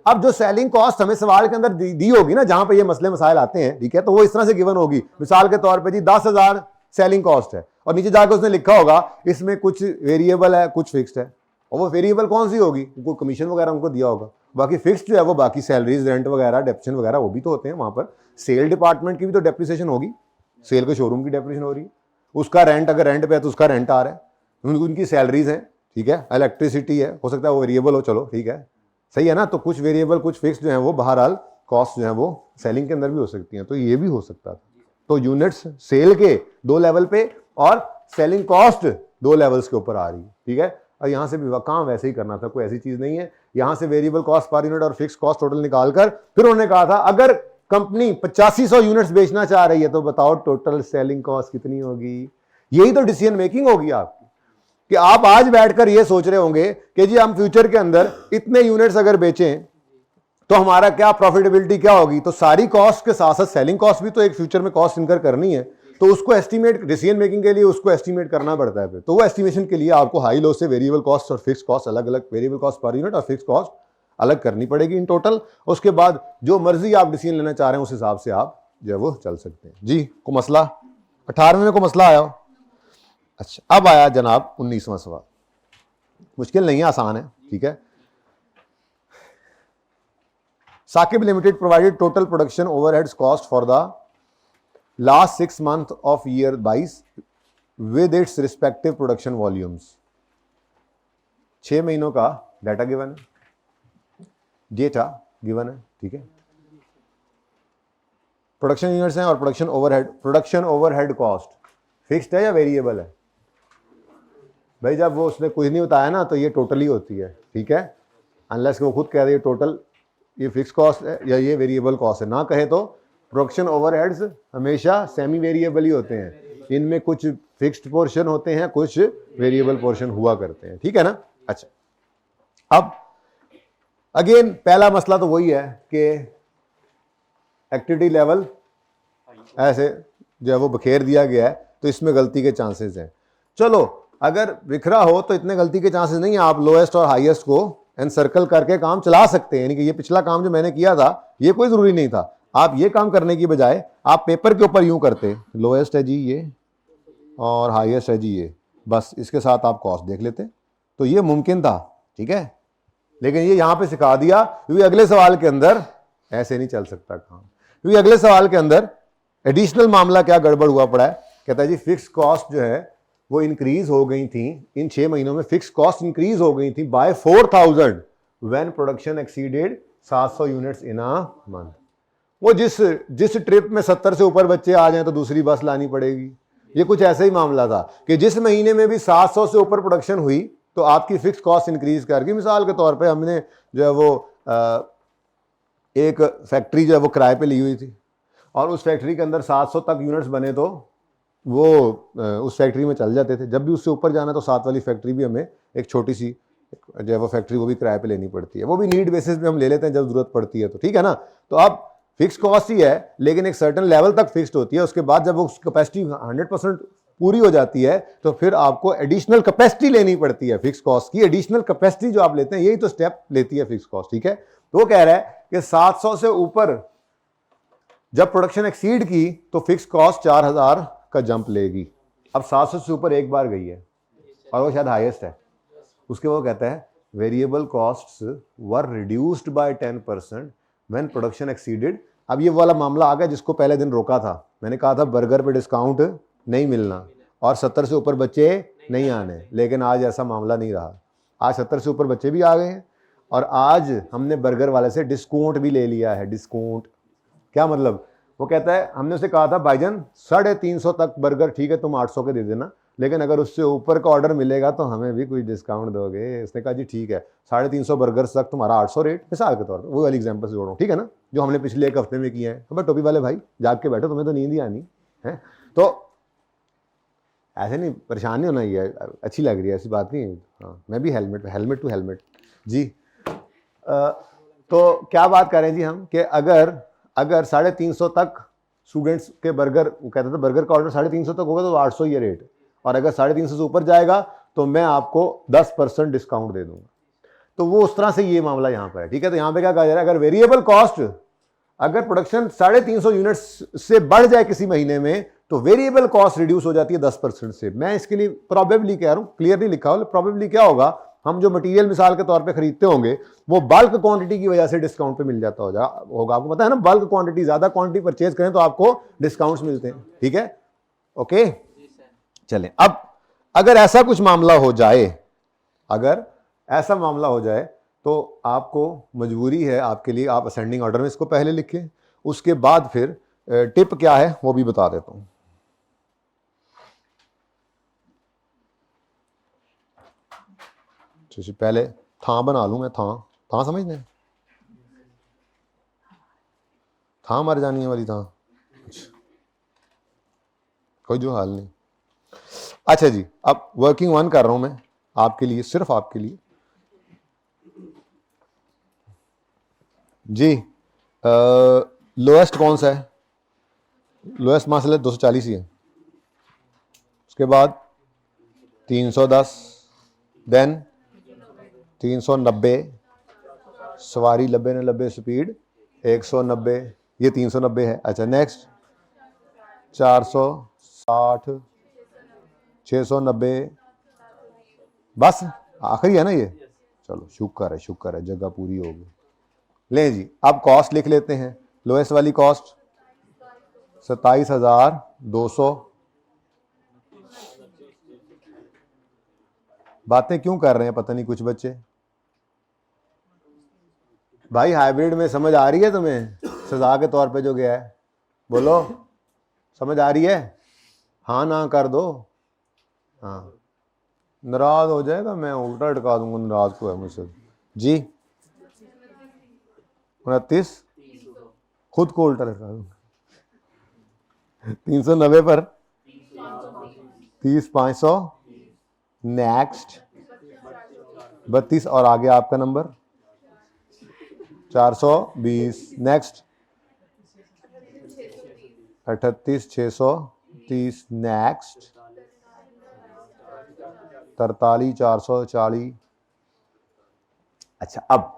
अब जो सेलिंग कॉस्ट हमें सवाल के अंदर दी होगी ना, जहां पे ये मसले मसाइल आते हैं, ठीक है, तो वो इस तरह से गिवन होगी, मिसाल के तौर पे जी 10,000 सेलिंग कॉस्ट है, और नीचे जाकर उसने लिखा होगा इसमें कुछ वेरिएबल है कुछ फिक्स्ड है, और वो वेरिएबल कौन सी होगी, कोई कमीशन वगैरह उनको दिया होगा, बाकी फिक्स्ड जो है वो बाकी सैलरीज रेंट वगैरह डेप्रिसिएशन वगैरह वो भी तो होते हैं वहां पर। सेल डिपार्टमेंट की भी तो डेप्रिसिएशन होगी, सेल के शोरूम की डेप्रिसिएशन हो रही है, उसका रेंट अगर रेंट पे है तो उसका रेंट आ रहा है, उनकी सैलरीज है, ठीक है, इलेक्ट्रिसिटी है, हो सकता है वो वेरिएबल हो, चलो ठीक है, सही है ना। तो कुछ वेरिएबल कुछ फिक्स्ड जो है वो बहरहाल कॉस्ट जो है वो सेलिंग के अंदर भी हो सकती हैं, तो ये भी हो सकता था। तो यूनिट्स सेल के 2 लेवल पे और सेलिंग कॉस्ट 2 लेवल्स के ऊपर आ रही है, ठीक है। और यहाँ से भी काम वैसे ही करना था, कोई ऐसी चीज नहीं है। यहाँ से वेरिएबल कॉस्ट पर यूनिट और फिक्स कॉस्ट टोटल निकालकर फिर उन्होंने कहा था अगर कंपनी 8500 यूनिट्स बेचना चाह रही है तो बताओ टोटल सेलिंग कॉस्ट कितनी होगी। यही तो डिसीजन मेकिंग होगी आपकी, कि आप आज बैठकर ये सोच रहे होंगे कि जी हम फ्यूचर के अंदर इतने यूनिट्स अगर बेचें तो हमारा क्या प्रॉफिटेबिलिटी क्या होगी। तो सारी कॉस्ट के साथ साथ सेलिंग कॉस्ट भी तो एक फ्यूचर में कॉस्ट इनकर करनी है, तो उसको एस्टिमेट, डिसीजन मेकिंग के लिए उसको एस्टिमेट करना पड़ता है। तो वो एस्टिमेशन के लिए आपको हाई लो से वेरिएबल कॉस्ट और फिक्स कॉस्ट अलग अलग, वेरिएबल कॉस्ट पर यूनिट और फिक्स कॉस्ट अलग करनी पड़ेगी इन टोटल। उसके बाद जो मर्जी आप डिसीजन लेना चाह रहे हैं उस हिसाब से आप जो है वो चल सकते हैं। जी को मसला 18वें में को मसला आया। अच्छा, अब आया जनाब 19वां सवाल। मुश्किल नहीं है, आसान है, ठीक है। Saqib limited provided total production overheads cost for the last 6 months of year 22 with its respective production volumes। 6 महीनों का डाटा गिवन है, डेटा गिवन है, ठीक है। प्रोडक्शन यूनिट्स हैं और प्रोडक्शन ओवरहेड कॉस्ट फिक्स्ड है या वेरिएबल है। भाई जब वो उसने कुछ नहीं बताया ना तो ये टोटल ही होती है, ठीक है। अनलेस वो खुद कह रहे टोटल ये फिक्स कॉस्ट है या ये वेरिएबल कॉस्ट है, ना कहे तो प्रोडक्शन ओवरहेड्स हमेशा सेमी वेरिएबल ही होते हैं। इनमें कुछ फिक्स्ड पोर्शन होते हैं, कुछ वेरिएबल पोर्शन हुआ करते हैं, ठीक है ना। अच्छा, अब अगेन पहला मसला तो वही है कि एक्टिविटी लेवल ऐसे जो है वो बखेर दिया गया है, तो इसमें गलती के चांसेस हैं। चलो अगर बिखरा हो तो इतने गलती के चांसेस नहीं है, आप लोएस्ट और हाईएस्ट को एनसर्कल करके काम चला सकते हैं। यानी कि ये पिछला काम जो मैंने किया था ये कोई जरूरी नहीं था। आप ये काम करने की बजाय आप पेपर के ऊपर यूं करते, लोएस्ट है जी ये और हाईएस्ट है जी ये, बस इसके साथ आप कॉस्ट देख लेते, तो ये मुमकिन था, ठीक है। लेकिन ये यहां पे सिखा दिया, क्योंकि अगले सवाल के अंदर ऐसे नहीं चल सकता काम। क्योंकि अगले सवाल के अंदर एडिशनल मामला क्या गड़बड़ हुआ पड़ा है। कहता है जी फिक्स कॉस्ट जो है वो इंक्रीज हो गई थी इन 6 महीनों में, फिक्स कॉस्ट इंक्रीज हो गई थी by 4000 when production exceeded 700 units in a month. वो जिस ट्रिप में 70 से ऊपर बच्चे आ जाएं तो दूसरी बस लानी पड़ेगी। ये कुछ ऐसा ही मामला था कि जिस महीने में भी 700 से ऊपर प्रोडक्शन हुई तो आपकी फिक्स कॉस्ट इंक्रीज करके, मिसाल के तौर पे हमने जो है वो एक फैक्ट्री जो है वो किराए पे ली हुई थी और उस फैक्ट्री के अंदर 700 तक यूनिट्स बने तो वो उस फैक्ट्री में चल जाते थे। जब भी उससे ऊपर जाना तो 7 वाली फैक्ट्री भी हमें एक छोटी सी जो है वो फैक्ट्री वो भी किराए पे लेनी पड़ती है। वो भी नीड बेसिस पे हम ले लेते हैं जब जरूरत पड़ती है तो, ठीक है ना। तो अब फिक्स कॉस्ट ही है लेकिन एक सर्टेन लेवल तक फिक्स्ड होती है। उसके बाद जब वो कैपेसिटी 100% पूरी हो जाती है तो फिर आपको एडिशनल कैपेसिटी लेनी पड़ती है। फिक्स कॉस्ट की एडिशनल कैपेसिटी जो आप लेते हैं यही तो स्टेप लेती है फिक्स कॉस्ट, ठीक है। तो वो कह रहा है कि 700 से ऊपर जब प्रोडक्शन एक्सीड की तो फिक्स कॉस्ट 4000 का जंप लेगी। अब 700 से ऊपर एक बार गई है और वो शायद हाईएस्ट है, उसके वो कहता है variable costs were reduced by 10% when production exceeded. अब ये वाला मामला आ गया जिसको पहले दिन रोका था। मैंने कहा था बर्गर पे डिस्काउंट नहीं मिलना और 70 से ऊपर बच्चे नहीं आने, लेकिन आज ऐसा मामला नहीं रहा। आज 70 से ऊपर बच्चे भी आ गए हैं और आज हमने बर्गर वाले से डिस्काउंट भी ले लिया है। डिस्काउंट क्या मतलब? वो कहता है हमने उसे कहा था भाईजान 350 तक बर्गर ठीक है तुम 800 के दे देना, लेकिन अगर उससे ऊपर का ऑर्डर मिलेगा तो हमें भी कुछ डिस्काउंट दोगे। उसने कहा जी ठीक है 350 बर्गर तक तुम्हारा 800 रेट, मिसाल के तौर पर वो वाली एग्जांपल से जोड़ रहा हूँ, ठीक है ना, जो हमने पिछले एक हफ्ते में किया है। तो टोपी वाले भाई जाग के बैठो, तुम्हें तो नींद ही आनी है। तो ऐसे नहीं, परेशान नहीं होना, ये अच्छी लग रही है ऐसी बात नहीं। हाँ मैं भी हेलमेट टू हेलमेट जी। तो क्या बात करें जी हम कि अगर 350 तक स्टूडेंट्स के बर्गर, वो कहते थे बर्गर का ऑर्डर 350 तक होगा तो 800 ये रेट, और अगर 350 से ऊपर जाएगा तो मैं आपको 10% डिस्काउंट दे दूंगा। तो वो उस तरह से ये मामला यहाँ पर है, ठीक है। तो यहाँ पे क्या कहा जा रहा है, अगर वेरिएबल कॉस्ट, अगर प्रोडक्शन 350 यूनिट्स से बढ़ जाए किसी महीने में तो वेरिएबल कॉस्ट रिड्यूस हो जाती है 10% से। मैं इसके लिए प्रोबेबली कह रहा हूँ, क्लियरली लिखा हो, प्रोबेबली क्या होगा, हम जो मटेरियल मिसाल के तौर पे खरीदते होंगे वो बल्क क्वांटिटी की वजह से डिस्काउंट पे मिल जाता होगा। आपको पता है ना, बल्क क्वांटिटी, ज्यादा क्वांटिटी परचेज करें तो आपको डिस्काउंट्स मिलते हैं, ठीक है, ओके। चलें, अब अगर ऐसा कुछ मामला हो जाए, अगर ऐसा मामला हो जाए तो आपको मजबूरी है आपके लिए, आप असेंडिंग ऑर्डर में इसको पहले लिखें, उसके बाद फिर टिप क्या है वो भी बता देता हूँ। पहले था बना लूँ मैं, था समझते, था मर जानी है वाली था, कोई जो हाल नहीं। अच्छा जी, अब वर्किंग 1 कर रहा हूं मैं आपके लिए, सिर्फ आपके लिए जी। लोएस्ट कौन सा है? लोएस्ट मासल 240 ही है, उसके बाद 310, देन 390, सवारी 90 ने 90, स्पीड 190, ये 390 है। अच्छा नेक्स्ट 460, 690, बस आखिरी है ना ये। चलो शुक्र है जगह पूरी होगी। ले जी, अब कॉस्ट लिख लेते हैं। लोएस्ट वाली कॉस्ट 27,200। बातें क्यों कर रहे हैं पता नहीं कुछ बच्चे। भाई हाइब्रिड में समझ आ रही है तुम्हें? सजा के तौर पे जो गया है, बोलो समझ आ रही है? हाँ ना कर दो। हाँ, नाराज हो जाएगा, मैं उल्टा अटका दूंगा नाराज को है मुझसे जी। 29, खुद को उल्टा लटका दूंगा। 390 पर 30,500, नेक्स्ट 32 और आगे आपका नंबर 420, नेक्स्ट 38,630, नेक्स्ट 43,440। अच्छा अब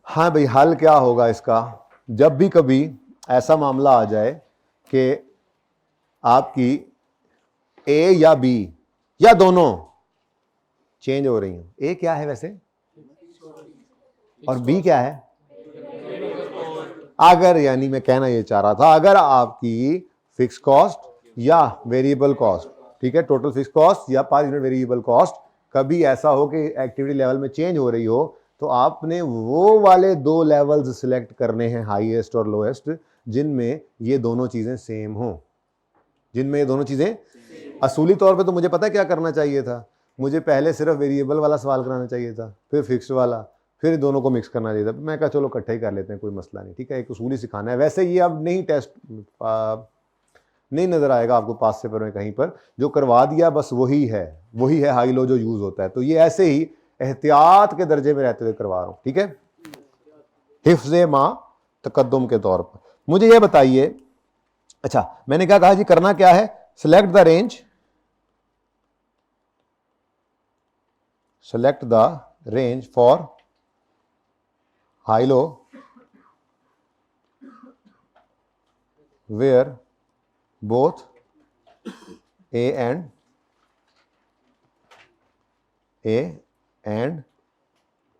हाँ भाई, हल क्या होगा इसका? जब भी कभी ऐसा मामला आ जाए कि आपकी ए या बी या दोनों चेंज हो रही हैं। ए क्या है वैसे और बी क्या है? अगर, यानी मैं कहना ये चाह रहा था, अगर आपकी फिक्स कॉस्ट या वेरिएबल कॉस्ट, ठीक है, टोटल फिक्स कॉस्ट या पर यूनिट वेरिएबल कॉस्ट कभी ऐसा हो कि एक्टिविटी लेवल में चेंज हो रही हो, तो आपने वो वाले 2 लेवल्स सिलेक्ट करने हैं, हाईएस्ट और लोएस्ट, जिनमें ये दोनों चीजें सेम हो। जिनमें ये दोनों चीजें, असूली तौर पे तो मुझे पता है क्या करना चाहिए था, मुझे पहले सिर्फ वेरिएबल वाला सवाल कराना चाहिए था, फिर फिक्स वाला, फिर दोनों को मिक्स करना चाहिए था। मैं कहा चलो इकट्ठा ही कर लेते हैं, कोई मसला नहीं, ठीक है, एक उसूली सिखाना है। वैसे ये अब नहीं टेस्ट नहीं नजर आएगा आपको पास पेपर में कहीं पर, जो करवा दिया बस वही है हाई लो जो यूज होता है। तो ये ऐसे ही एहतियात के दर्जे में रहते हुए करवा रहा हूं, ठीक है, हिफ्ज़े मा तकद्दुम के तौर पर। मुझे ये बताइए, अच्छा मैंने क्या कहा जी, करना क्या है? Select the range for high low where both A and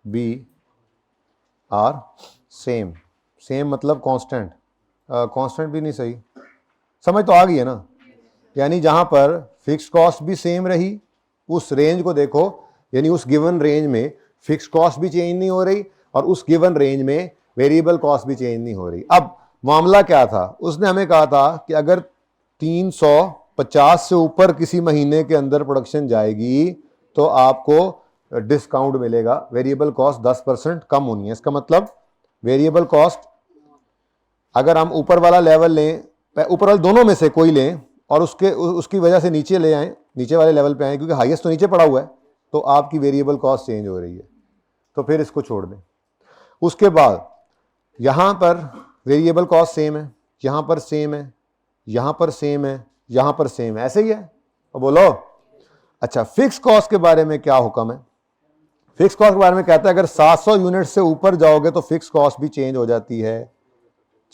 B are same मतलब कांस्टेंट भी नहीं, सही समझ तो आ गई है ना? यानी जहां पर फिक्स कॉस्ट भी सेम रही, उस रेंज को देखो, यानी उस गिवन रेंज में फिक्स कॉस्ट भी चेंज नहीं हो रही और उस गिवन रेंज में वेरिएबल कॉस्ट भी चेंज नहीं हो रही। अब मामला क्या था? उसने हमें कहा था कि अगर 350 से ऊपर किसी महीने के अंदर प्रोडक्शन जाएगी तो आपको डिस्काउंट मिलेगा, वेरिएबल कॉस्ट 10% कम होनी है। इसका मतलब वेरिएबल कॉस्ट अगर हम ऊपर वाला लेवल लें, ऊपर वाले दोनों में से कोई लें और उसकी वजह से नीचे ले आए, नीचे वाले लेवल पे आए, क्योंकि हाईएस्ट तो नीचे पड़ा हुआ है, तो आपकी वेरिएबल कॉस्ट चेंज हो रही है, तो फिर इसको छोड़ दें। उसके बाद यहां पर वेरिएबल कॉस्ट सेम है, यहां पर सेम है, यहां पर सेम है, यहां पर सेम है, ऐसे ही है। तो बोलो अच्छा फिक्स कॉस्ट के बारे में क्या हुक्म है? फिक्स कॉस्ट के बारे में कहता है अगर 700 यूनिट से ऊपर जाओगे तो फिक्स कॉस्ट भी चेंज हो जाती है,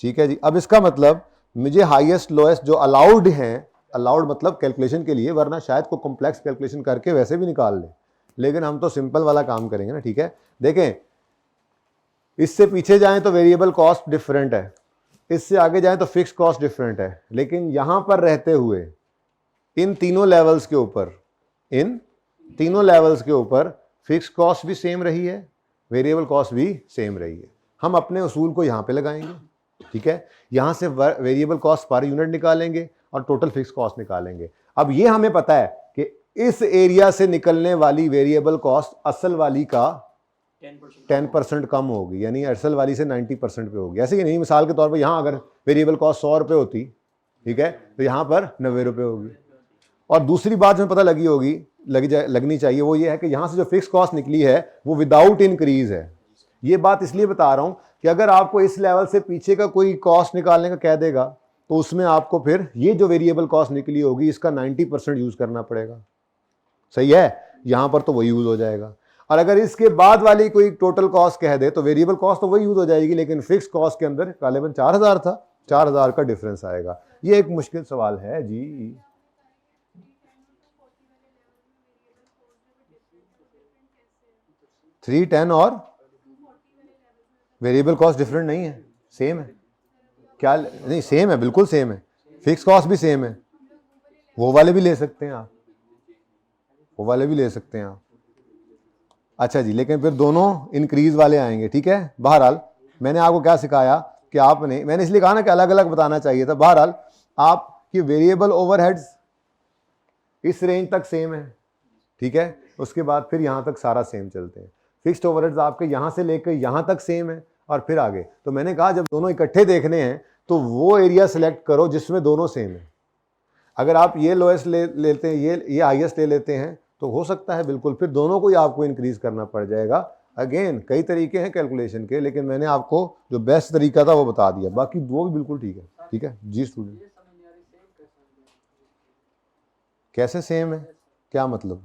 ठीक है जी। अब इसका मतलब मुझे हाईएस्ट लोएस्ट जो अलाउड हैं, अलाउड मतलब कैलकुलेशन के लिए, वरना शायद को कॉम्प्लेक्स कैलकुलेशन करके वैसे भी निकाल ले, लेकिन हम तो सिंपल वाला काम करेंगे ना, ठीक है। देखें, इससे पीछे जाएं तो वेरिएबल कॉस्ट डिफरेंट है, इससे आगे जाएं तो फिक्स कॉस्ट डिफरेंट है, लेकिन यहां पर रहते हुए इन तीनों लेवल्स के ऊपर फिक्स कॉस्ट भी सेम रही है वेरिएबल कॉस्ट भी सेम रही है। हम अपने उसूल को यहाँ पे लगाएंगे, ठीक है, यहाँ से वेरिएबल कॉस्ट पर यूनिट निकालेंगे और टोटल फिक्स कॉस्ट निकालेंगे। अब ये हमें पता है कि इस एरिया से निकलने वाली वेरिएबल कॉस्ट असल वाली का 10% कम होगी, यानी असल वाली से 90% पे होगी। ऐसे ही नहीं, मिसाल के तौर पे यहाँ अगर वेरिएबल कॉस्ट 100 रुपये होती, ठीक है, तो यहाँ पर 90 रुपये होगी। और दूसरी बात जो पता लगी होगी, लगनी चाहिए, वो ये है कि यहाँ से जो फिक्स कॉस्ट निकली है वो विदाउट इंक्रीज है। ये बात इसलिए बता रहा हूँ कि अगर आपको इस लेवल से पीछे का कोई कॉस्ट निकालने का कह देगा तो उसमें आपको फिर ये जो वेरिएबल कॉस्ट निकली होगी इसका 90% यूज करना पड़ेगा। सही है, यहां पर तो वही यूज हो जाएगा। और अगर इसके बाद वाली कोई टोटल कॉस्ट कह दे तो वेरिएबल कॉस्ट तो वही यूज हो जाएगी, लेकिन फिक्स कॉस्ट के अंदर गालिबन 4000 था, 4000 का डिफरेंस आएगा। ये एक मुश्किल सवाल है जी। थ्री 10 और वेरिएबल कॉस्ट डिफरेंट नहीं है, सेम है। क्या नहीं, सेम है, बिल्कुल सेम है, फिक्स कॉस्ट भी सेम है। वो वाले भी ले सकते हैं आप, वो वाले भी ले सकते हैं आप। अच्छा जी, लेकिन फिर दोनों इंक्रीज वाले आएंगे, ठीक है। बहरहाल मैंने आपको क्या सिखाया कि आपने, मैंने इसलिए कहा ना कि अलग अलग बताना चाहिए था। बहरहाल आपकी वेरिएबल ओवरहेड्स इस रेंज तक सेम है, ठीक है, उसके बाद फिर यहाँ तक सारा सेम चलते हैं। फिक्स्ड ओवरहेड्स आपके यहाँ से लेकर यहाँ तक सेम है और फिर आगे। तो मैंने कहा जब दोनों इकट्ठे देखने हैं तो वो एरिया सेलेक्ट करो जिसमें दोनों सेम है। अगर आप ये लोएस्ट लेते हैं, ये हाईएस्ट ले लेते हैं, तो हो सकता है बिल्कुल फिर दोनों को ही आपको इंक्रीज करना पड़ जाएगा। अगेन कई तरीके हैं कैलकुलेशन के, लेकिन मैंने आपको जो बेस्ट तरीका था वो बता दिया, बाकी वो भी बिल्कुल ठीक है। ठीक है जी स्टूडेंट, कैसे सेम है, क्या मतलब?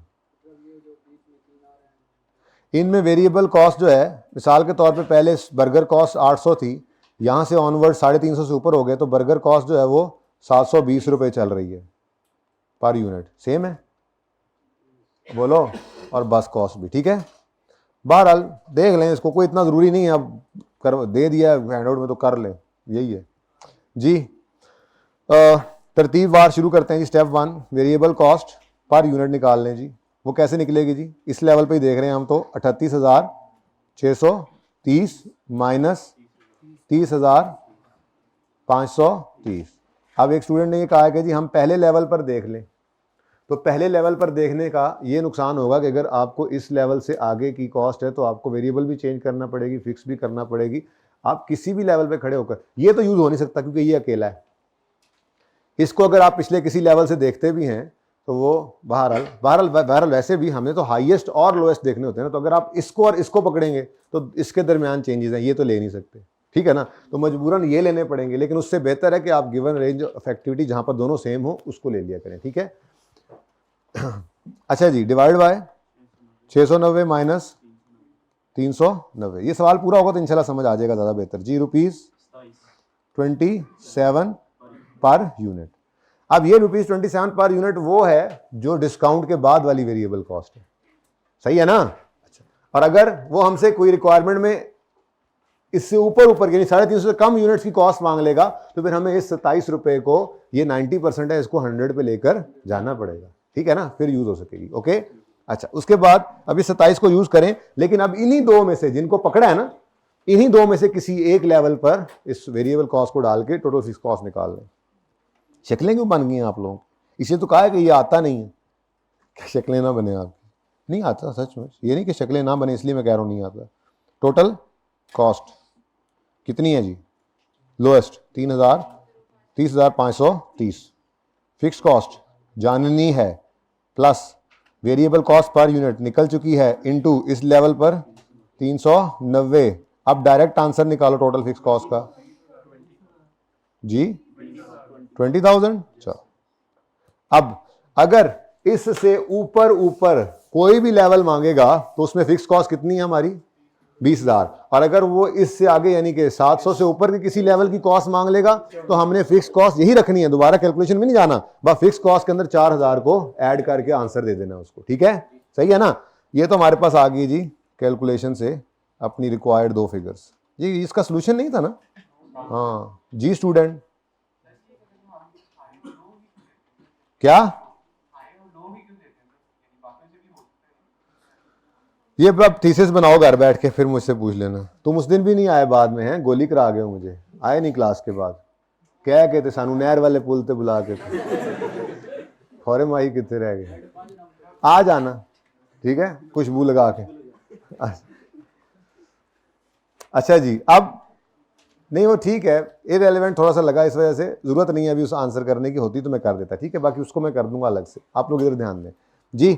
इनमें वेरिएबल कॉस्ट जो है, मिसाल के तौर पे पहले बर्गर कॉस्ट 800 थी, यहाँ से ऑनवर्ड 350 से ऊपर हो गए, तो बर्गर कॉस्ट जो है वो 720 रुपये चल रही है पर यूनिट। सेम है, बोलो, और बस कॉस्ट भी, ठीक है। बहरहाल देख लें इसको, कोई इतना ज़रूरी नहीं है, अब कर दे दिया हैंडआउट में तो कर लें, यही है जी। तरतीब वार शुरू करते हैं जी। Step 1, variable cost per unit निकाल लें जी। वो कैसे निकलेगी जी? इस लेवल पे ही देख रहे हैं हम, तो 38,630 माइनस 30,530। अब एक स्टूडेंट ने ये कहा है कि जी हम पहले लेवल पर देख लें, तो पहले लेवल पर देखने का ये नुकसान होगा कि अगर आपको इस लेवल से आगे की कॉस्ट है तो आपको वेरिएबल भी चेंज करना पड़ेगी, फिक्स भी करना पड़ेगी। आप किसी भी लेवल पे खड़े होकर, ये तो यूज हो नहीं सकता क्योंकि ये अकेला है। इसको अगर आप पिछले किसी लेवल से देखते भी हैं तो वो बहरहाल वैसे भी हमने तो हाईएस्ट और लोएस्ट देखने होते हैं ना, तो अगर आप इसको और इसको पकड़ेंगे तो इसके दरमियान चेंजेस हैं, ये तो ले नहीं सकते, ठीक है ना, तो मजबूरन ये लेने पड़ेंगे। लेकिन उससे बेहतर है कि आप गिवन रेंज ऑफ एक्टिविटी जहां पर दोनों सेम हो उसको ले लिया करें, ठीक है। अच्छा जी, डिवाइड बाय 690 माइनस 390। ये सवाल पूरा होगा तो इंशाल्लाह समझ आ जाएगा ज़्यादा बेहतर जी। ₹27 पर यूनिट। अब ये ₹27 पर यूनिट वो है जो डिस्काउंट के बाद वाली वेरिएबल कॉस्ट है, सही है ना। अच्छा, और अगर वो हमसे कोई रिक्वायरमेंट में इससे ऊपर यानी 350 से कम यूनिट्स की कॉस्ट मांग लेगा तो फिर हमें इस 27 रुपए को, ये 90% है, इसको 100 पे लेकर जाना पड़ेगा, ठीक है ना, फिर यूज हो सकेगी। ओके, अच्छा, उसके बाद अभी 27 को यूज करें, लेकिन अब इन्हीं दो में से जिनको पकड़ा है ना, इन्हीं दो में से किसी एक लेवल पर इस वेरिएबल कॉस्ट को डाल के टोटल फिक्स कॉस्ट निकाल लें। शक्लें क्यों बन गई हैं आप लोग? इसलिए तो कहा है कि ये आता नहीं है, शक्लें ना बने आपकी। नहीं आता सच में, ये नहीं कि शक्लें ना बने इसलिए मैं कह रहा हूँ नहीं आता। टोटल कॉस्ट कितनी है जी? लोएस्ट 30,530। फिक्स कॉस्ट जाननी है, plus variable cost per unit निकल चुकी है, इनटू इस लेवल पर 390। अब डायरेक्ट आंसर निकालो टोटल फिक्स कॉस्ट का जी, 20,000। चलो, अब अगर इससे ऊपर कोई भी लेवल मांगेगा तो उसमें फिक्स कॉस्ट कितनी है हमारी? 20,000। और अगर वो इससे आगे यानी कि 700 से ऊपर के किसी लेवल की कॉस्ट मांग लेगा तो हमने फिक्स कॉस्ट यही रखनी है, दोबारा कैलकुलेशन में नहीं जाना, बस फिक्स कॉस्ट के अंदर 4,000 को ऐड करके आंसर दे देना उसको, ठीक है, सही है ना। ये तो हमारे पास आ गई जी कैलकुलेशन से अपनी रिक्वायर्ड दो फिगर्स जी। इसका सोल्यूशन नहीं था ना? हाँ जी स्टूडेंट, क्या ये अब थीसिस बनाओ घर बैठ के, फिर मुझसे पूछ लेना। तुम उस दिन भी नहीं आए, बाद में हैं गोली करा गए हो मुझे, आए नहीं क्लास के बाद, कह के थे सानू नहर वाले पुल ते बुला के थे, खौरे माही कितने रह गए, आ जाना ठीक है, खुशबू लगा के। अच्छा जी, अब नहीं वो ठीक है, इररिलेवेंट थोड़ा सा लगा, इस वजह से जरूरत नहीं है अभी उस आंसर करने की, होती तो मैं कर देता, ठीक है, बाकी उसको मैं कर दूंगा अलग से, आप लोग इधर ध्यान दें जी।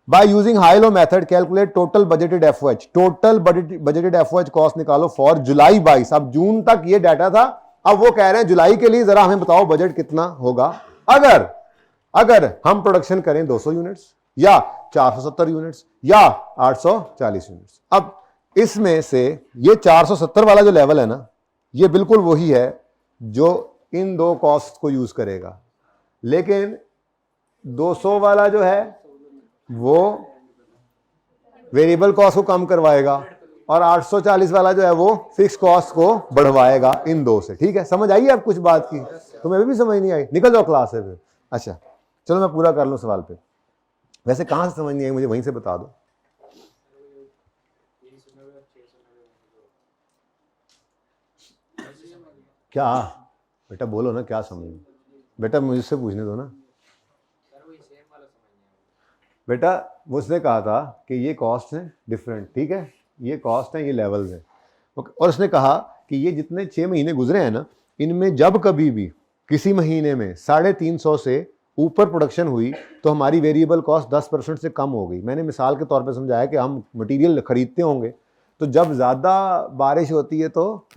By using high low method calculate total budgeted FOH, total budgeted FOH cost निकालो फॉर जुलाई 22। अब जून तक ये डाटा था, अब वो कह रहे हैं जुलाई के लिए जरा हमें बताओ बजट कितना होगा अगर हम प्रोडक्शन करें 200 यूनिट्स या 470 यूनिट्स या 840 यूनिट्स। अब इसमें से ये 470 वाला जो लेवल है ना, ये बिल्कुल वही है जो इन दो कॉस्ट को यूज करेगा, लेकिन 200 वाला जो है वो वेरिएबल कॉस्ट को कम करवाएगा और 840 वाला जो है वो फिक्स कॉस्ट को बढ़वाएगा इन दो से। ठीक है, समझ आई अब कुछ बात की? तुम्हें भी समझ नहीं आई, निकल जाओ क्लास से फिर। अच्छा चलो मैं पूरा कर लूं सवाल पे। वैसे कहां से समझ नहीं आई मुझे वहीं से बता दो। क्या बेटा बोलो ना, क्या समझ? बेटा मुझसे पूछने दो ना बेटा। मुझसे कहा था कि ये कॉस्ट है डिफरेंट, ठीक है, ये कॉस्ट है, ये लेवल्स हैं, और उसने कहा कि ये जितने 6 महीने गुजरे हैं ना, इनमें जब कभी भी किसी महीने में 350 से ऊपर प्रोडक्शन हुई तो हमारी वेरिएबल कॉस्ट 10% से कम हो गई। मैंने मिसाल के तौर पे समझाया कि हम मटेरियल खरीदते होंगे तो जब ज़्यादा बारिश होती है तो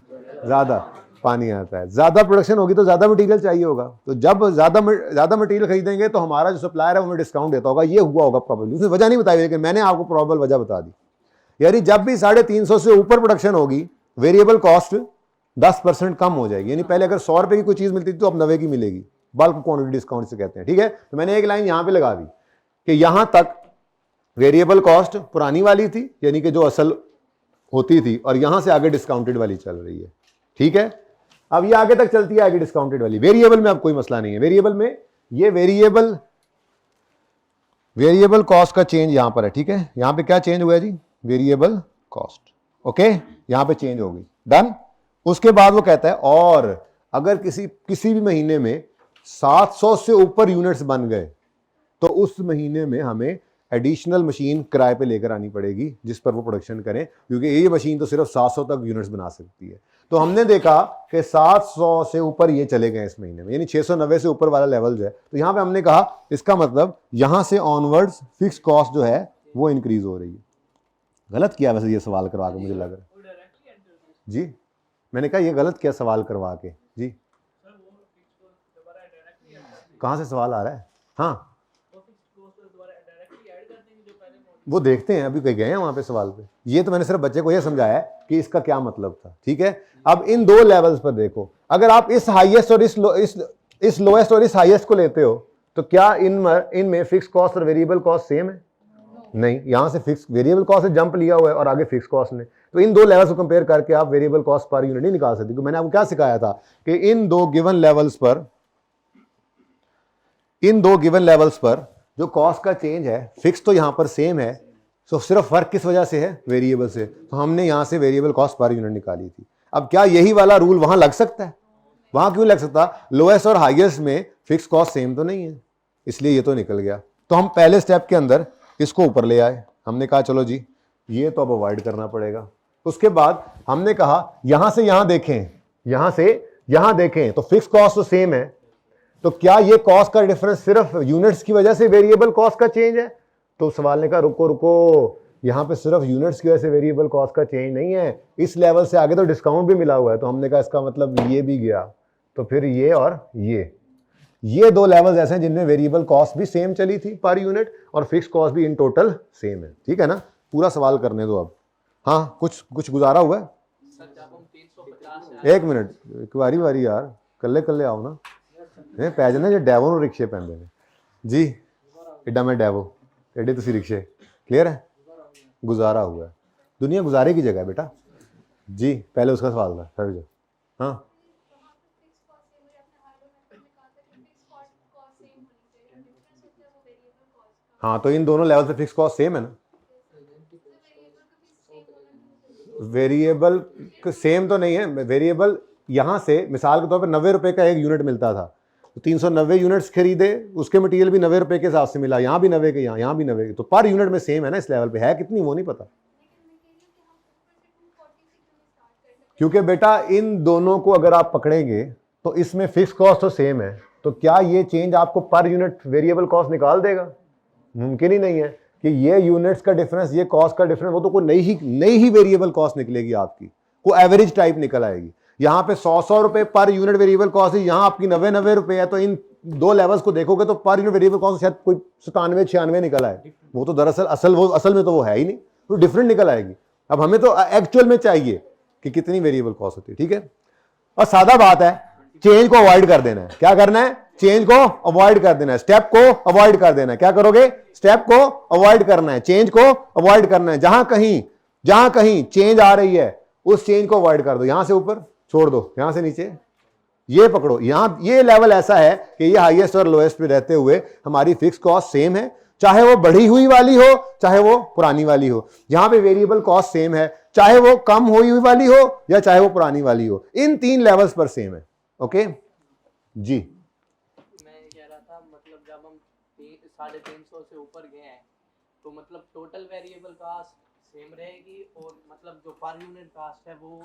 ज़्यादा पानी आता है, ज़्यादा प्रोडक्शन होगी तो ज़्यादा मटेरियल चाहिए होगा, तो जब ज़्यादा मटेरियल खरीदेंगे तो हमारा जो सप्लायर है वो हमें डिस्काउंट देता होगा। ये हुआ होगा प्रॉब्लम, उसने वजह नहीं बताई, लेकिन मैंने आपको प्रॉब्लम वजह बता दी। यानी जब भी 350 से ऊपर प्रोडक्शन होगी वेरिएबल कॉस्ट 10% कम हो जाएगी। यानी पहले अगर 100 रुपए की कोई चीज़ मिलती थी तो अब 90 की मिलेगी, बल्क क्वांटिटी डिस्काउंट से कहते हैं। ठीक है, तो मैंने एक लाइन यहां पे लगा दी कि यहां तक वेरिएबल कॉस्ट पुरानी वाली थी, यानी कि जो असल होती थी, और यहां से आगे डिस्काउंटेड वाली चल रही है। ठीक है, अब ये आगे तक चलती है आगे डिस्काउंटेड वाली। वेरिएबल में अब कोई मसला नहीं है, वेरिएबल में ये वेरिएबल कॉस्ट का चेंज यहां पर है। ठीक है, यहां पे क्या चेंज हुआ है जी? वेरिएबल कॉस्ट, ओके, यहां पे चेंज हो गई, डन। उसके बाद वो कहता है और अगर किसी भी महीने में 700 से ऊपर यूनिट्स बन गए तो उस महीने में हमें एडिशनल मशीन किराए पे लेकर आनी पड़ेगी जिस पर वो प्रोडक्शन करें, क्योंकि ये मशीन तो सिर्फ 700 तक यूनिट्स बना सकती है। तो हमने देखा कि 700 से ऊपर ये चले गए इस महीने में, यानी 690 से ऊपर वाला लेवल जो है, तो यहां पे हमने कहा इसका मतलब यहां से ऑनवर्ड्स फिक्स कॉस्ट जो है वो इंक्रीज हो रही है। गलत किया वैसे ये सवाल करवा के, मुझे लग रहा है जी, मैंने कहा ये गलत किया सवाल करवा के जी। कहां से सवाल आ रहा है? हाँ वो देखते हैं, अभी कहीं गए हैं वहां पे सवाल पे। ये तो मैंने सिर्फ बच्चे को ये समझाया है कि इसका क्या मतलब था। ठीक है, अब इन दो लेवल्स पर देखो, अगर आप इस हाईएस्ट और इस लोएस्ट और इस हाईएस्ट को लेते हो तो क्या इनमें फिक्स कॉस्ट और वेरिएबल कॉस्ट सेम है? नहीं, यहां से फिक्स वेरिएबल कॉस्ट से जंप लिया हुआ है और आगे फिक्स कॉस्ट ने, तो इन दो लेवल्स को कंपेयर करके आप वेरिएबल कॉस्ट पर यूनिट नहीं निकाल सकते। क्योंकि मैंने आपको क्या सिखाया था कि इन दो गिवन लेवल्स पर जो कॉस्ट का चेंज है, फिक्स तो यहां पर सेम है, तो सिर्फ फर्क किस वजह से है? वेरिएबल से। तो हमने यहां से वेरिएबल कॉस्ट पर यूनिट निकाली थी। अब क्या यही वाला रूल वहां लग सकता है? वहां क्यों लग सकता? लोएस्ट और हाईएस्ट में फिक्स कॉस्ट सेम तो नहीं है, इसलिए ये तो निकल गया। तो हम पहले स्टेप के अंदर इसको ऊपर ले आए, हमने कहा चलो जी ये तो अब अवॉइड करना पड़ेगा। उसके बाद हमने कहा यहां से यहां देखें, यहां से यहां देखें तो फिक्स कॉस्ट तो सेम है, तो क्या ये कॉस्ट का डिफरेंस सिर्फ यूनिट्स की वजह से वेरिएबल कॉस्ट का चेंज है? तो सवाल ने कहा रुको रुको, यहां पे सिर्फ यूनिट्स की वजह से वेरिएबल कॉस्ट का चेंज नहीं है, इस लेवल से आगे तो डिस्काउंट भी मिला हुआ है। तो हमने कहा इसका मतलब ये भी गया, तो फिर ये और ये दो लेवल्स ऐसे हैं जिनमें वेरिएबल कॉस्ट भी सेम चली थी पर यूनिट और फिक्स कॉस्ट भी इन टोटल सेम है। ठीक है ना, पूरा सवाल करने दो अब। हाँ कुछ गुजारा हुआ है? एक मिनट, एक बारी यार, कल्ले आओ ना, पै जाने जो डेवो रिक्शे पैंदे ने जी, एडा मैं डेवो एडे तुसी रिक्शे, क्लियर है? गुजारा हुआ है, दुनिया गुजारे की जगह है बेटा जी। पहले उसका सवाल था सर जो, हाँ हाँ, तो इन दोनों लेवल पे फिक्स कॉस्ट सेम है ना? वेरिएबल सेम तो नहीं है, वेरिएबल यहाँ से मिसाल के तौर पर 90 रुपए का एक यूनिट मिलता था, तो 390 यूनिट्स खरीदे, उसके मटेरियल भी 90 रुपए के हिसाब से मिला, यहाँ भी 90 के, यहाँ भी 90 के, तो पर यूनिट में सेम है ना, इस लेवल पे है कितनी वो नहीं पता। क्योंकि बेटा इन दोनों को अगर आप पकड़ेंगे तो इसमें फिक्स कॉस्ट तो सेम है, तो क्या ये चेंज आपको पर यूनिट वेरिएबल कॉस्ट निकाल देगा? मुमकिन ही नहीं है कि ये यूनिट्स का डिफरेंस, ये कॉस्ट का डिफरेंस, वो तो कोई नई ही वेरिएबल कॉस्ट निकलेगी आपकी, कोई एवरेज टाइप निकल आएगी। यहाँ पे 100 रुपए पर यूनिट वेरिएबल कॉस्ट है, यहाँ आपकी 90 रुपए है, तो इन दो लेवल्स को देखोगे तो पर यूनिट वेरिएबल कॉस्ट शायद कोई 97-96 निकल आए, वो तो दरअसल असल में तो वो है ही नहीं, तो डिफरेंट निकल आएगी। अब हमें तो एक्चुअल में चाहिए कि कितनी वेरिएबल कॉस्ट होती है, ठीक है। और सादा बात है, चेंज को अवॉइड कर देना है। क्या करना है? चेंज को अवॉइड कर देना है, स्टेप को अवॉइड कर देना है। क्या करोगे? स्टेप को अवॉइड करना है, चेंज को अवॉइड करना है। जहां कहीं चेंज आ रही है उस चेंज को अवॉइड कर दो। यहां से ऊपर छोड़ दो, यहां से नीचे ये पकड़ो। यहां ये लेवल ऐसा है कि ये हाईएस्ट और लोएस्ट पे रहते हुए हमारी फिक्स कॉस्ट सेम है, चाहे वो बढ़ी हुई वाली हो चाहे वो पुरानी वाली हो। यहां पे वेरिएबल कॉस्ट सेम है, चाहे वो कम हुई वाली हो या चाहे वो पुरानी वाली हो, इन 3 लेवल्स पर सेम है। ओके जी, मैं कह रहा था मतलब जब हम 350 से ऊपर गए हैं तो मतलब टोटल वेरिएबल कास्ट सेम रहेगी और मतलब जो पर यूनिट कास्ट है वो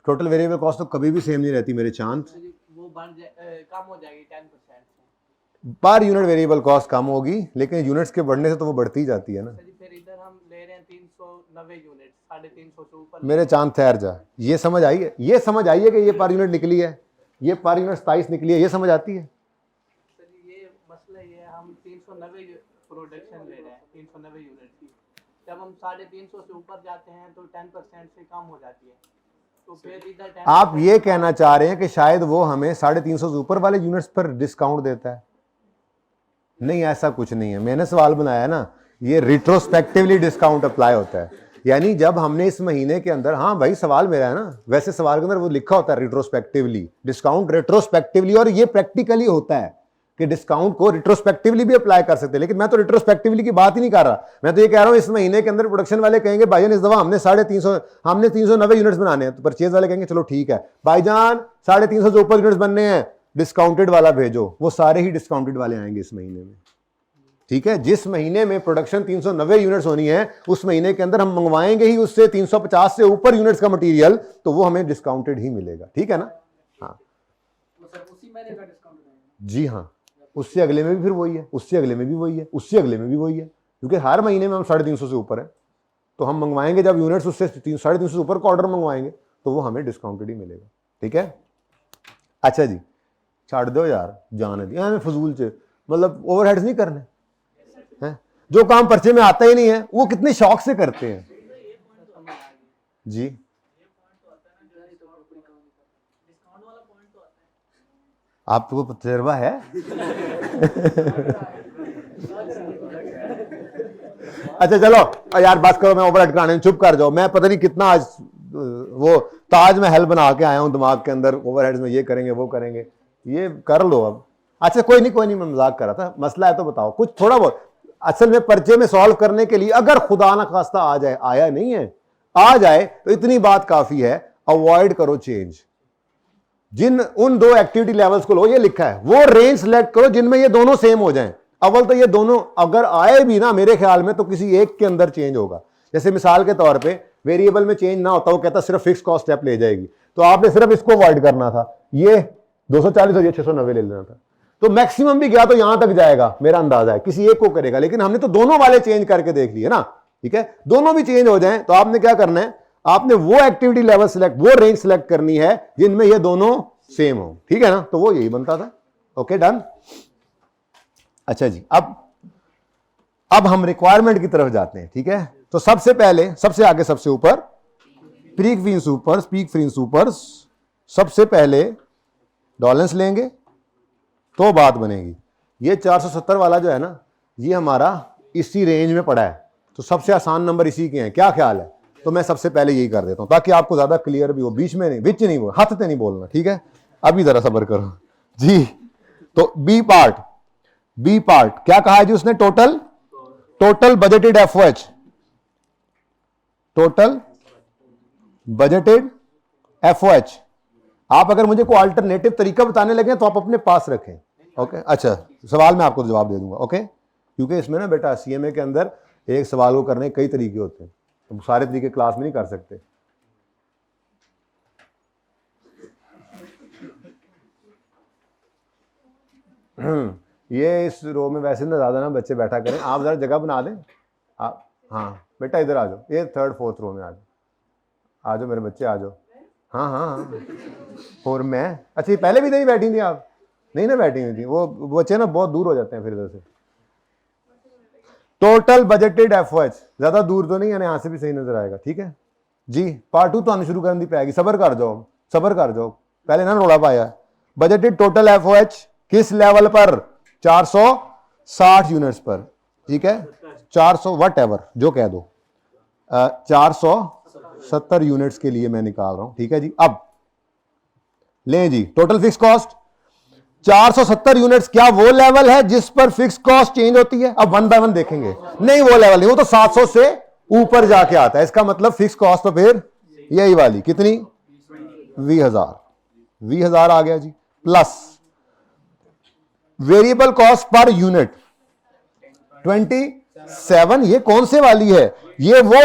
टोटल वेरिएबल कॉस्ट तो कभी भी सेम नहीं रहती मेरे चांद, वो कम हो जाएगी 10% से। पर यूनिट वेरिएबल कॉस्ट कम होगी, लेकिन यूनिट्स के बढ़ने से तो वो बढ़ती जाती है ना। फिर इधर हम ले रहे हैं 390 यूनिट, 350 से ऊपर। मेरे चांद ठहर जा, ये समझ आई है, ये समझ आई है कि ये पर यूनिट निकली है, ये पर यूनिट 27 निकली है, ये समझ आती है। ये मसला ये है, हम 390 प्रोडक्शन ले रहे हैं 390 यूनिट की, जब हम 350 से ऊपर जाते हैं तो 10% से कम हो जाती है। तो फिर इधर आप ये कहना चाह रहे हैं कि शायद वो हमें 350 से ऊपर वाले यूनिट्स पर डिस्काउंट देता है? नहीं, ऐसा कुछ नहीं है। मैंने सवाल बनाया ना, ये रिट्रोस्पेक्टिवली डिस्काउंट अप्लाई होता है, यानी जब हमने इस महीने के अंदर, हाँ भाई सवाल मेरा है ना, वैसे सवाल के अंदर वो लिखा होता है रिट्रोस्पेक्टिवली डिस्काउंट, रिट्रोस्पेक्टिवली, और ये प्रैक्टिकली होता है कि डिस्काउंट को रिट्रोस्पेक्टिवली भी अप्लाई कर सकते हैं। लेकिन मैं तो रिट्रोस्पेक्टिवली की बात ही नहीं कर रहा, मैं तो ये कह रहा हूं इस महीने के अंदर प्रोडक्शन वाले कहेंगे भाईजान इस दफा हमने 390 यूनिट्स बनाने हैं, तो परचेज वाले कहेंगे चलो ठीक है भाईजान 350 से ऊपर यूनिट्स बनने हैं, डिस्काउंटेड वाला भेजो, वो सारे ही डिस्काउंटेड वाले आएंगे इस महीने में, ठीक है। जिस महीने में प्रोडक्शन 390 यूनिट्स होनी है उस महीने के अंदर हम मंगवाएंगे ही उससे 350 से ऊपर यूनिट्स का मटेरियल, तो वो हमें डिस्काउंटेड ही मिलेगा, ठीक है ना। हाँ उसी महीने का डिस्काउंट जी हाँ, उससे अगले में भी फिर वही है, उससे अगले में भी वही है, उससे अगले में भी वही है, क्योंकि हर महीने में हम 350 से ऊपर है, तो हम मंगवाएंगे जब यूनिट्स उससे 350 से ऊपर का ऑर्डर मंगवाएंगे तो वो हमें डिस्काउंटेड ही मिलेगा, ठीक है। अच्छा जी, छाड़ दो यार, जाने दिया हमें फजूल से, मतलब ओवरहेड्स नहीं करने हैं, जो काम पर्चे में आता ही नहीं है वो कितने शौक से करते हैं जी। आपको तजर्बा है? अच्छा चलो यार बस करो, मैं ओवरहेड कराने में चुप कर जाओ। मैं पता नहीं कितना आज वो ताजमहल बना के आया हूं दिमाग के अंदर, ओवरहेड्स में ये करेंगे वो करेंगे, ये कर लो अब। अच्छा कोई नहीं, मैं मजाक कर रहा था, मसला है तो बताओ कुछ थोड़ा बहुत। असल में पर्चे में सॉल्व करने के लिए अगर खुदा ना खास्ता आ जाए, आया नहीं है, आ जाए तो इतनी बात काफी है, अवॉइड करो चेंज। जिन उन 2 एक्टिविटी लेवल्स को लो, ये लिखा है, वो रेंज सिलेक्ट करो जिनमें ये दोनों सेम हो जाएं। अव्वल तो ये दोनों अगर आए भी ना, मेरे ख्याल में तो किसी एक के अंदर चेंज होगा। जैसे मिसाल के तौर पे वेरिएबल में चेंज ना होता, वो कहता सिर्फ फिक्स कॉस्ट स्टेप ले जाएगी, तो आपने सिर्फ इसको अवॉइड करना था, ये 240 और ये 690 ले लेना था, तो मैक्सिमम भी गया तो यहां तक जाएगा, मेरा अंदाजा है किसी एक को करेगा। लेकिन हमने तो दोनों वाले चेंज करके देख लिए ना, ठीक है, दोनों भी चेंज हो जाएं, तो आपने क्या करना है, आपने वो एक्टिविटी लेवल सिलेक्ट, वो रेंज सिलेक्ट करनी है जिनमें ये दोनों सेम हो, ठीक है ना। तो वो यही बनता था। Okay done. अच्छा जी, अब हम रिक्वायरमेंट की तरफ जाते हैं, ठीक है। तो सबसे पहले, सबसे आगे, सबसे ऊपर peak free supers, peak free supers, सबसे पहले डॉलेंस लेंगे तो बात बनेगी। ये 470 वाला जो है ना, ये हमारा इसी रेंज में पड़ा है, तो सबसे आसान नंबर इसी के हैं, क्या ख्याल है। तो मैं सबसे पहले यही कर देता हूं ताकि आपको ज्यादा क्लियर भी हो, बीच में नहीं, बीच नहीं बोल, हाथ से नहीं बोलना, ठीक है। अभी जरा सब्र करो जी। तो बी पार्ट क्या कहा है जी उसने, total budgeted FOH, total budgeted FOH। आप अगर मुझे कोई अल्टरनेटिव तरीका बताने लगे तो आप अपने पास रखें। ओके अच्छा, सवाल मैं आपको जवाब दे दूंगा। ओके क्योंकि इसमें ना बेटा CMA के अंदर एक सवाल को करने के कई तरीके होते हैं, तो सारे तरीके क्लास में नहीं कर सकते। ये इस रो में वैसे ना ज़्यादा ना बच्चे बैठा करें, आप ज़रा जगह बना दें आप। हाँ बेटा इधर आ जाओ, ये 3rd 4th रो में आ जाओ मेरे बच्चे आ जाओ। हाँ हाँ हाँ, और मैं अच्छा, ये पहले भी नहीं बैठी थी आप? नहीं ना बैठी हुई थी, वो बच्चे ना बहुत दूर हो जाते हैं फिर इधर से। टोटल बजटेड FOH ज़्यादा दूर तो नहीं है, यहाँ से भी सही नजर आएगा। ठीक है जी, पार्ट 2 तो शुरू करनी पाएगी, सबर कर जाओ पहले ना रोड़ा पाया। बजटेड टोटल FOH किस लेवल पर? 460 यूनिट्स पर। ठीक है 400 वट एवर जो कह दो, 470 यूनिट्स के लिए मैं निकाल रहा हूं। ठीक है जी, अब ले जी टोटल फिक्स कॉस्ट 470 यूनिट्स। क्या वो लेवल है जिस पर फिक्स कॉस्ट चेंज होती है? अब 1 बाय 1 देखेंगे। नहीं वो लेवल नहीं, वो तो 700 से ऊपर जाके आता है। इसका मतलब फिक्स कॉस्ट तो फिर यही वाली कितनी? 20,000 आ गया जी, plus variable cost per unit 27। ये कौन से वाली है? ये वो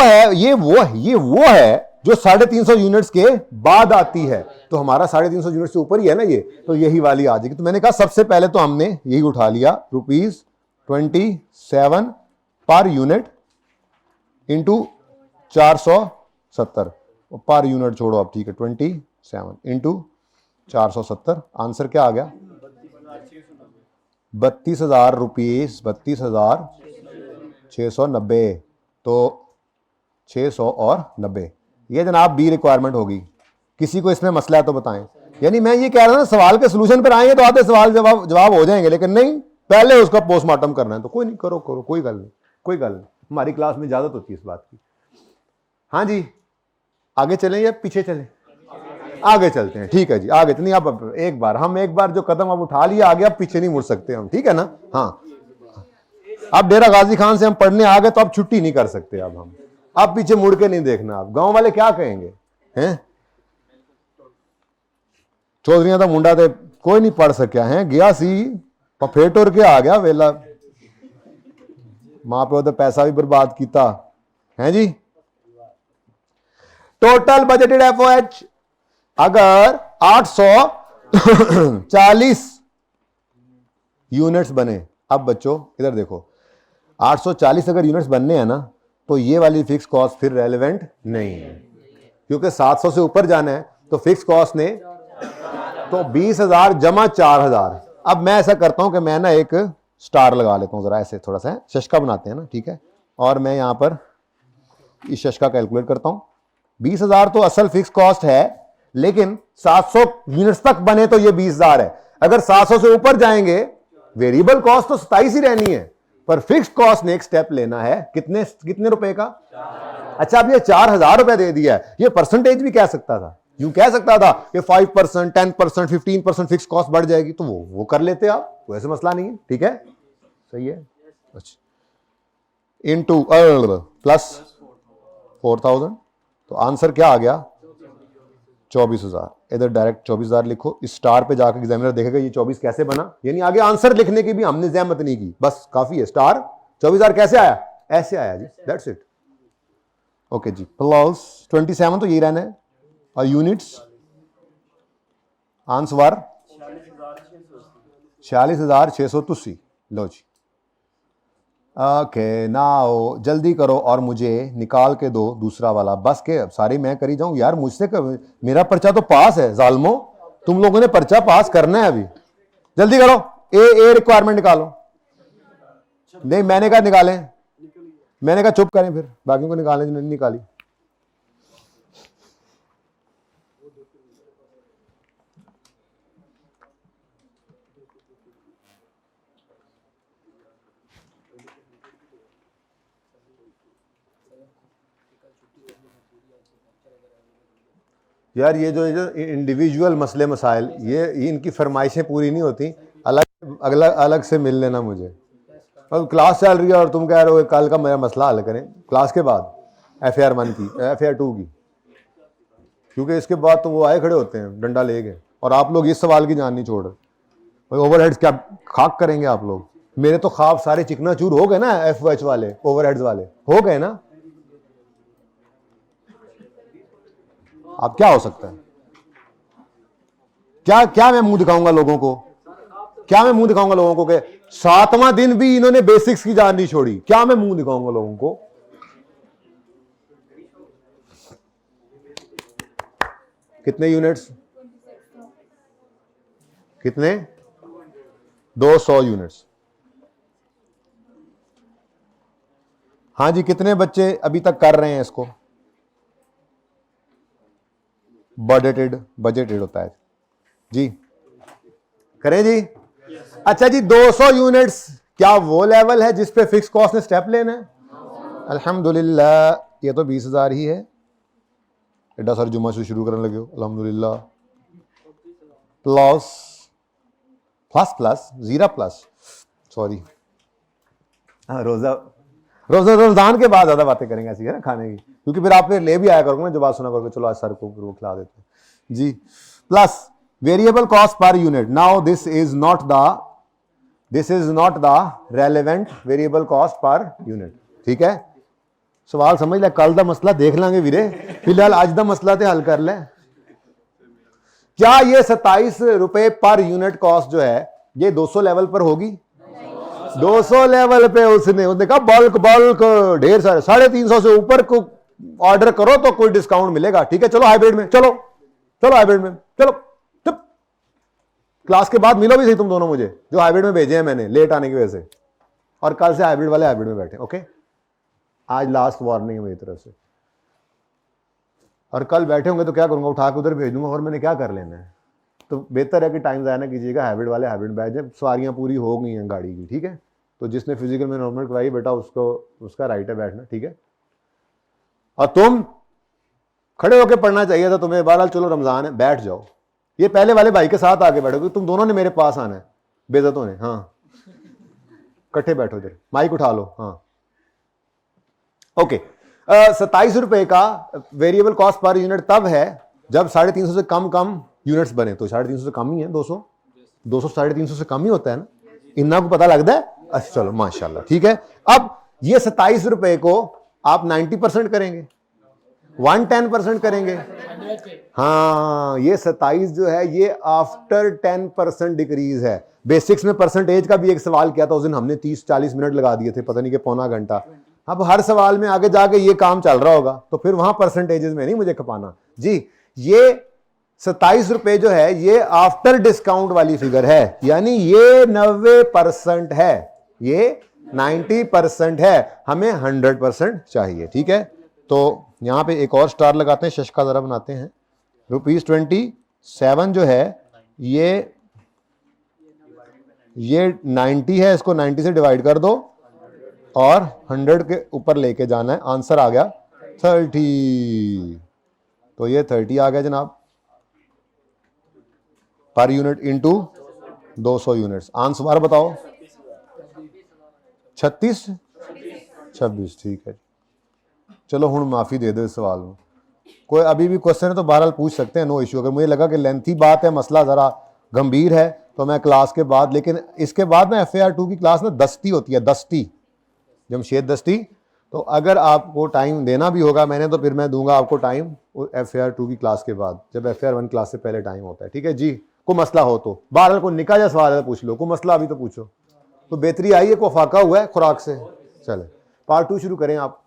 है जो 350 यूनिट्स के बाद आती है। तो हमारा 350 यूनिट से ऊपर ही है ना ये, तो यही वाली आ जाएगी। तो मैंने कहा सबसे पहले तो हमने यही उठा लिया, ₹27 per unit into 470 per unit छोड़ो अब। ठीक है 27 इंटू 470, आंसर क्या आ गया? 32,000 रुपीज, 32,690। तो 600 और 90 ये जनाब बी रिक्वायरमेंट होगी। किसी को इसमें मसला है तो बताएं। यानी मैं ये कह रहा था सवाल के सलूशन पर आएंगे तो आधे सवाल जवाब हो जाएंगे, लेकिन नहीं पहले उसका पोस्टमार्टम करना है। तो कोई नहीं, करो कोई गल नहीं, हमारी क्लास में इजाजत होती है इस बात की। हाँ जी आगे चलें या पीछे चलें? आगे चलते हैं। ठीक है जी आगे नहीं, अब एक बार जो कदम अब उठा लिया आगे, अब पीछे नहीं मुड़ सकते हम। ठीक है ना? हाँ अब डेरा गाजी खान से हम पढ़ने आ गए तो अब छुट्टी नहीं कर सकते। अब हम अब पीछे मुड़ के नहीं देखना। अब गांव वाले क्या कहेंगे हैं? चौधरियां तो मुंडा थे कोई नहीं पढ़ सकिया है, गया सी पफेट और के आ गया वेला, मां प्यो तो पैसा भी बर्बाद किया है जी। टोटल बजटेड FOH अगर 840 यूनिट्स बने। अब बच्चों इधर देखो, 840 अगर यूनिट्स बनने हैं ना, तो ये वाली फिक्स कॉस्ट फिर रेलेवेंट नहीं है, क्योंकि 700 से ऊपर जाना है तो फिक्स कॉस्ट ने तो 20,000 जमा 4,000। अब मैं ऐसा करता हूं कि मैं ना एक स्टार लगा लेता हूं, जरा ऐसे थोड़ा सा शशका बनाते हैं ना। ठीक है, और मैं यहां पर इस शशका कैलकुलेट करता हूं। 20,000 तो असल फिक्स कॉस्ट है, लेकिन 700 यूनिट्स तक बने तो ये 20,000 है। अगर 700 से ऊपर जाएंगे वेरिएबल कॉस्ट तो 27 ही रहनी है, पर फिक्स कॉस्ट ने एक स्टेप लेना है। कितने रुपए का? अच्छा अब ये 4,000 रुपए दे दिया है, ये परसेंटेज भी कह सकता था, यूं कह सकता था कि 5%, 10%, 15% फिक्स कॉस्ट बढ़ जाएगी, तो वो कर लेते आप, वैसे मसला नहीं है। ठीक है सही है। अच्छा इनटू प्लस 4,000, तो आंसर क्या आ गया? 24,000। इधर डायरेक्ट 24,000 लिखो, इस स्टार पे जाकर एग्जामिनर देखेगा ये 24 कैसे बना, यानी आगे आंसर लिखने की भी हमने जहमत नहीं की, बस काफी है। स्टार 24,000 कैसे आया? ऐसे आया जी, दैट्स इट। ओके जी, प्लस 27 तो यही रहना है, और यूनिट्स आंसर 46,683। लो जी ओके नाउ जल्दी करो और मुझे निकाल के दो दूसरा वाला। बस के अब सारी मैं करी जाऊं यार, मुझसे मेरा पर्चा तो पास है जालमो, तुम लोगों ने पर्चा पास करना है अभी। जल्दी करो, ए रिक्वायरमेंट निकालो। नहीं मैंने कहा निकालें, मैंने कहा चुप करें, फिर बाकी को निकालें जिन्होंने निकाली। यार ये जो इंडिविजुअल मसले मसाइल, ये इनकी फरमाइशें पूरी नहीं होती, अलग से मिल लेना मुझे। अब क्लास चल रही है और तुम कह रहे हो कल का मेरा मसला हल करें, क्लास के बाद FAR 1 की FAR 2 की। क्योंकि इसके बाद तो वो आए खड़े होते हैं डंडा लेके, और आप लोग इस सवाल की जान नहीं छोड़ रहे। ओवरहेड्स क्या खाक करेंगे आप लोग? मेरे तो ख्वाब सारे चिकना चूर हो गए ना, FOH वाले, ओवरहेड्स वाले हो गए ना। अब क्या हो सकता है? क्या मैं मुंह दिखाऊंगा लोगों को? क्या मैं मुंह दिखाऊंगा लोगों को कि 7वां दिन भी इन्होंने बेसिक्स की जान नहीं छोड़ी? क्या मैं मुंह दिखाऊंगा लोगों को? कितने यूनिट्स? कितने? 200 यूनिट्स। हाँ जी, कितने बच्चे अभी तक कर रहे हैं इसको? बजटेड होता है जी। करें जी? अच्छा जी, 200 यूनिट्स क्या वो लेवल है जिस पे फिक्स कॉस्ट ने स्टेप लेना है? अल्हम्दुलिल्लाह, ये तो 20,000 ही है। एडा सर जुम्मा से शुरू करने लगे हो। अल्हम्दुलिल्लाह। प्लस जीरा प्लस, सॉरी, रमजान के बाद ज्यादा बातें करेंगे ऐसी, है ना, खाने की, क्योंकि फिर आप ले भी आया करोगे ना, जो बात सुना करोगे, चलो आज सर को वो खिला देते हैं जी। Plus variable cost per unit. Now this is not the relevant variable cost per unit. ठीक है, सवाल समझ ले, कल दा मसला देख लांगे वीरे, फिलहाल आज दा मसला ते हल कर ले। क्या ये 27 रुपए पर यूनिट कॉस्ट जो है ये 200 लेवल पर होगी? 200 लेवल पे उसने कहा बल्क ढेर सारे 350 से ऊपर को ऑर्डर करो तो कोई डिस्काउंट मिलेगा। ठीक है, चलो हाइब्रिड में, चलो हाइब्रिड में, चलो चुप। क्लास के बाद मिलो भी सही तुम दोनों मुझे, जो हाइब्रिड में भेजे हैं मैंने लेट आने की वजह से, और कल से हाइब्रिड वाले हाइब्रिड में बैठे। ओके, आज लास्ट वार्निंग है मेरी तरफ से। और कल बैठे होंगे तो क्या करूंगा, उठा के उधर भेज दूंगा, और मैंने क्या कर लेना है। तो बेहतर है कि टाइम ज़ाया ना कीजिएगा, हाइब्रिड वाले हाइब्रिड में बैठ जाए। सवारियाँ पूरी हो गई हैं गाड़ी की, ठीक है। तो जिसने फिजिकल में नॉर्मल करवाई बेटा, उसका राइट है बैठना, ठीक है। और तुम खड़े होकर पढ़ना चाहिए था तुम्हें। बहरहाल चलो रमजान है, बैठ जाओ। ये पहले वाले भाई के साथ आके बैठो, तुम दोनों ने मेरे पास आना है, बेइज्जतों ने। हाँ, इकट्ठे बैठो इधर, माइक उठा लो। हाँ, ओके। 27 रुपए का वेरिएबल कॉस्ट पर यूनिट तब है जब 350 से कम यूनिट्स बने। तो 350 से कम ही है 200 350 से कम ही होता है ना, इतना को पता लगता है। अच्छा चलो माशाल्लाह, ठीक है। अब ये 27 रुपए को आप 90% करेंगे, 110% करेंगे। हाँ, ये 27 जो है ये आफ्टर 10% डिक्रीज है। बेसिक्स में परसेंटेज का भी एक सवाल किया था उस दिन हमने, 30-40 मिनट लगा दिए थे, पता नहीं कि पौना घंटा। अब हर सवाल में आगे जाके ये काम चल रहा होगा, तो फिर वहां परसेंटेजेस में नहीं मुझे खपाना जी। ये 27 रुपए जो है ये आफ्टर डिस्काउंट वाली फिगर है, यानी ये 90% है, ये 90% है, हमें 100% चाहिए। ठीक है, तो यहां पे एक और स्टार लगाते हैं, शशका जरा बनाते हैं। ₹27 जो है ये 90 है, इसको 90 से डिवाइड कर दो और 100 के ऊपर लेके जाना है। आंसर आ गया 30। तो ये 30 आ गया जनाब per unit into 200 units. Answer बताओ 26। ठीक है, चलो हुण माफी दे दो इस सवाल में। कोई अभी भी क्वेश्चन है तो बहरहाल पूछ सकते हैं, नो इश्यू। अगर मुझे लगा कि लेंथी बात है, मसला ज़रा गंभीर है, तो मैं क्लास के बाद, लेकिन इसके बाद ना FAR2 की क्लास ना दस्ती होती है, दस्ती, जमशेद दस्ती। तो अगर आपको टाइम देना भी होगा मैंने, तो फिर मैं दूंगा आपको टाइम FAR2 की क्लास के बाद, जब FAR1 क्लास से पहले टाइम होता है। ठीक है जी, कोई मसला हो तो बहरहाल कोई निकाह या सवाल है तो पूछ लो, कोई मसला अभी तो पूछो। तो बेहतरी आई है, को फाका हुआ है खुराक से। चले पार्ट 2 शुरू करें आप।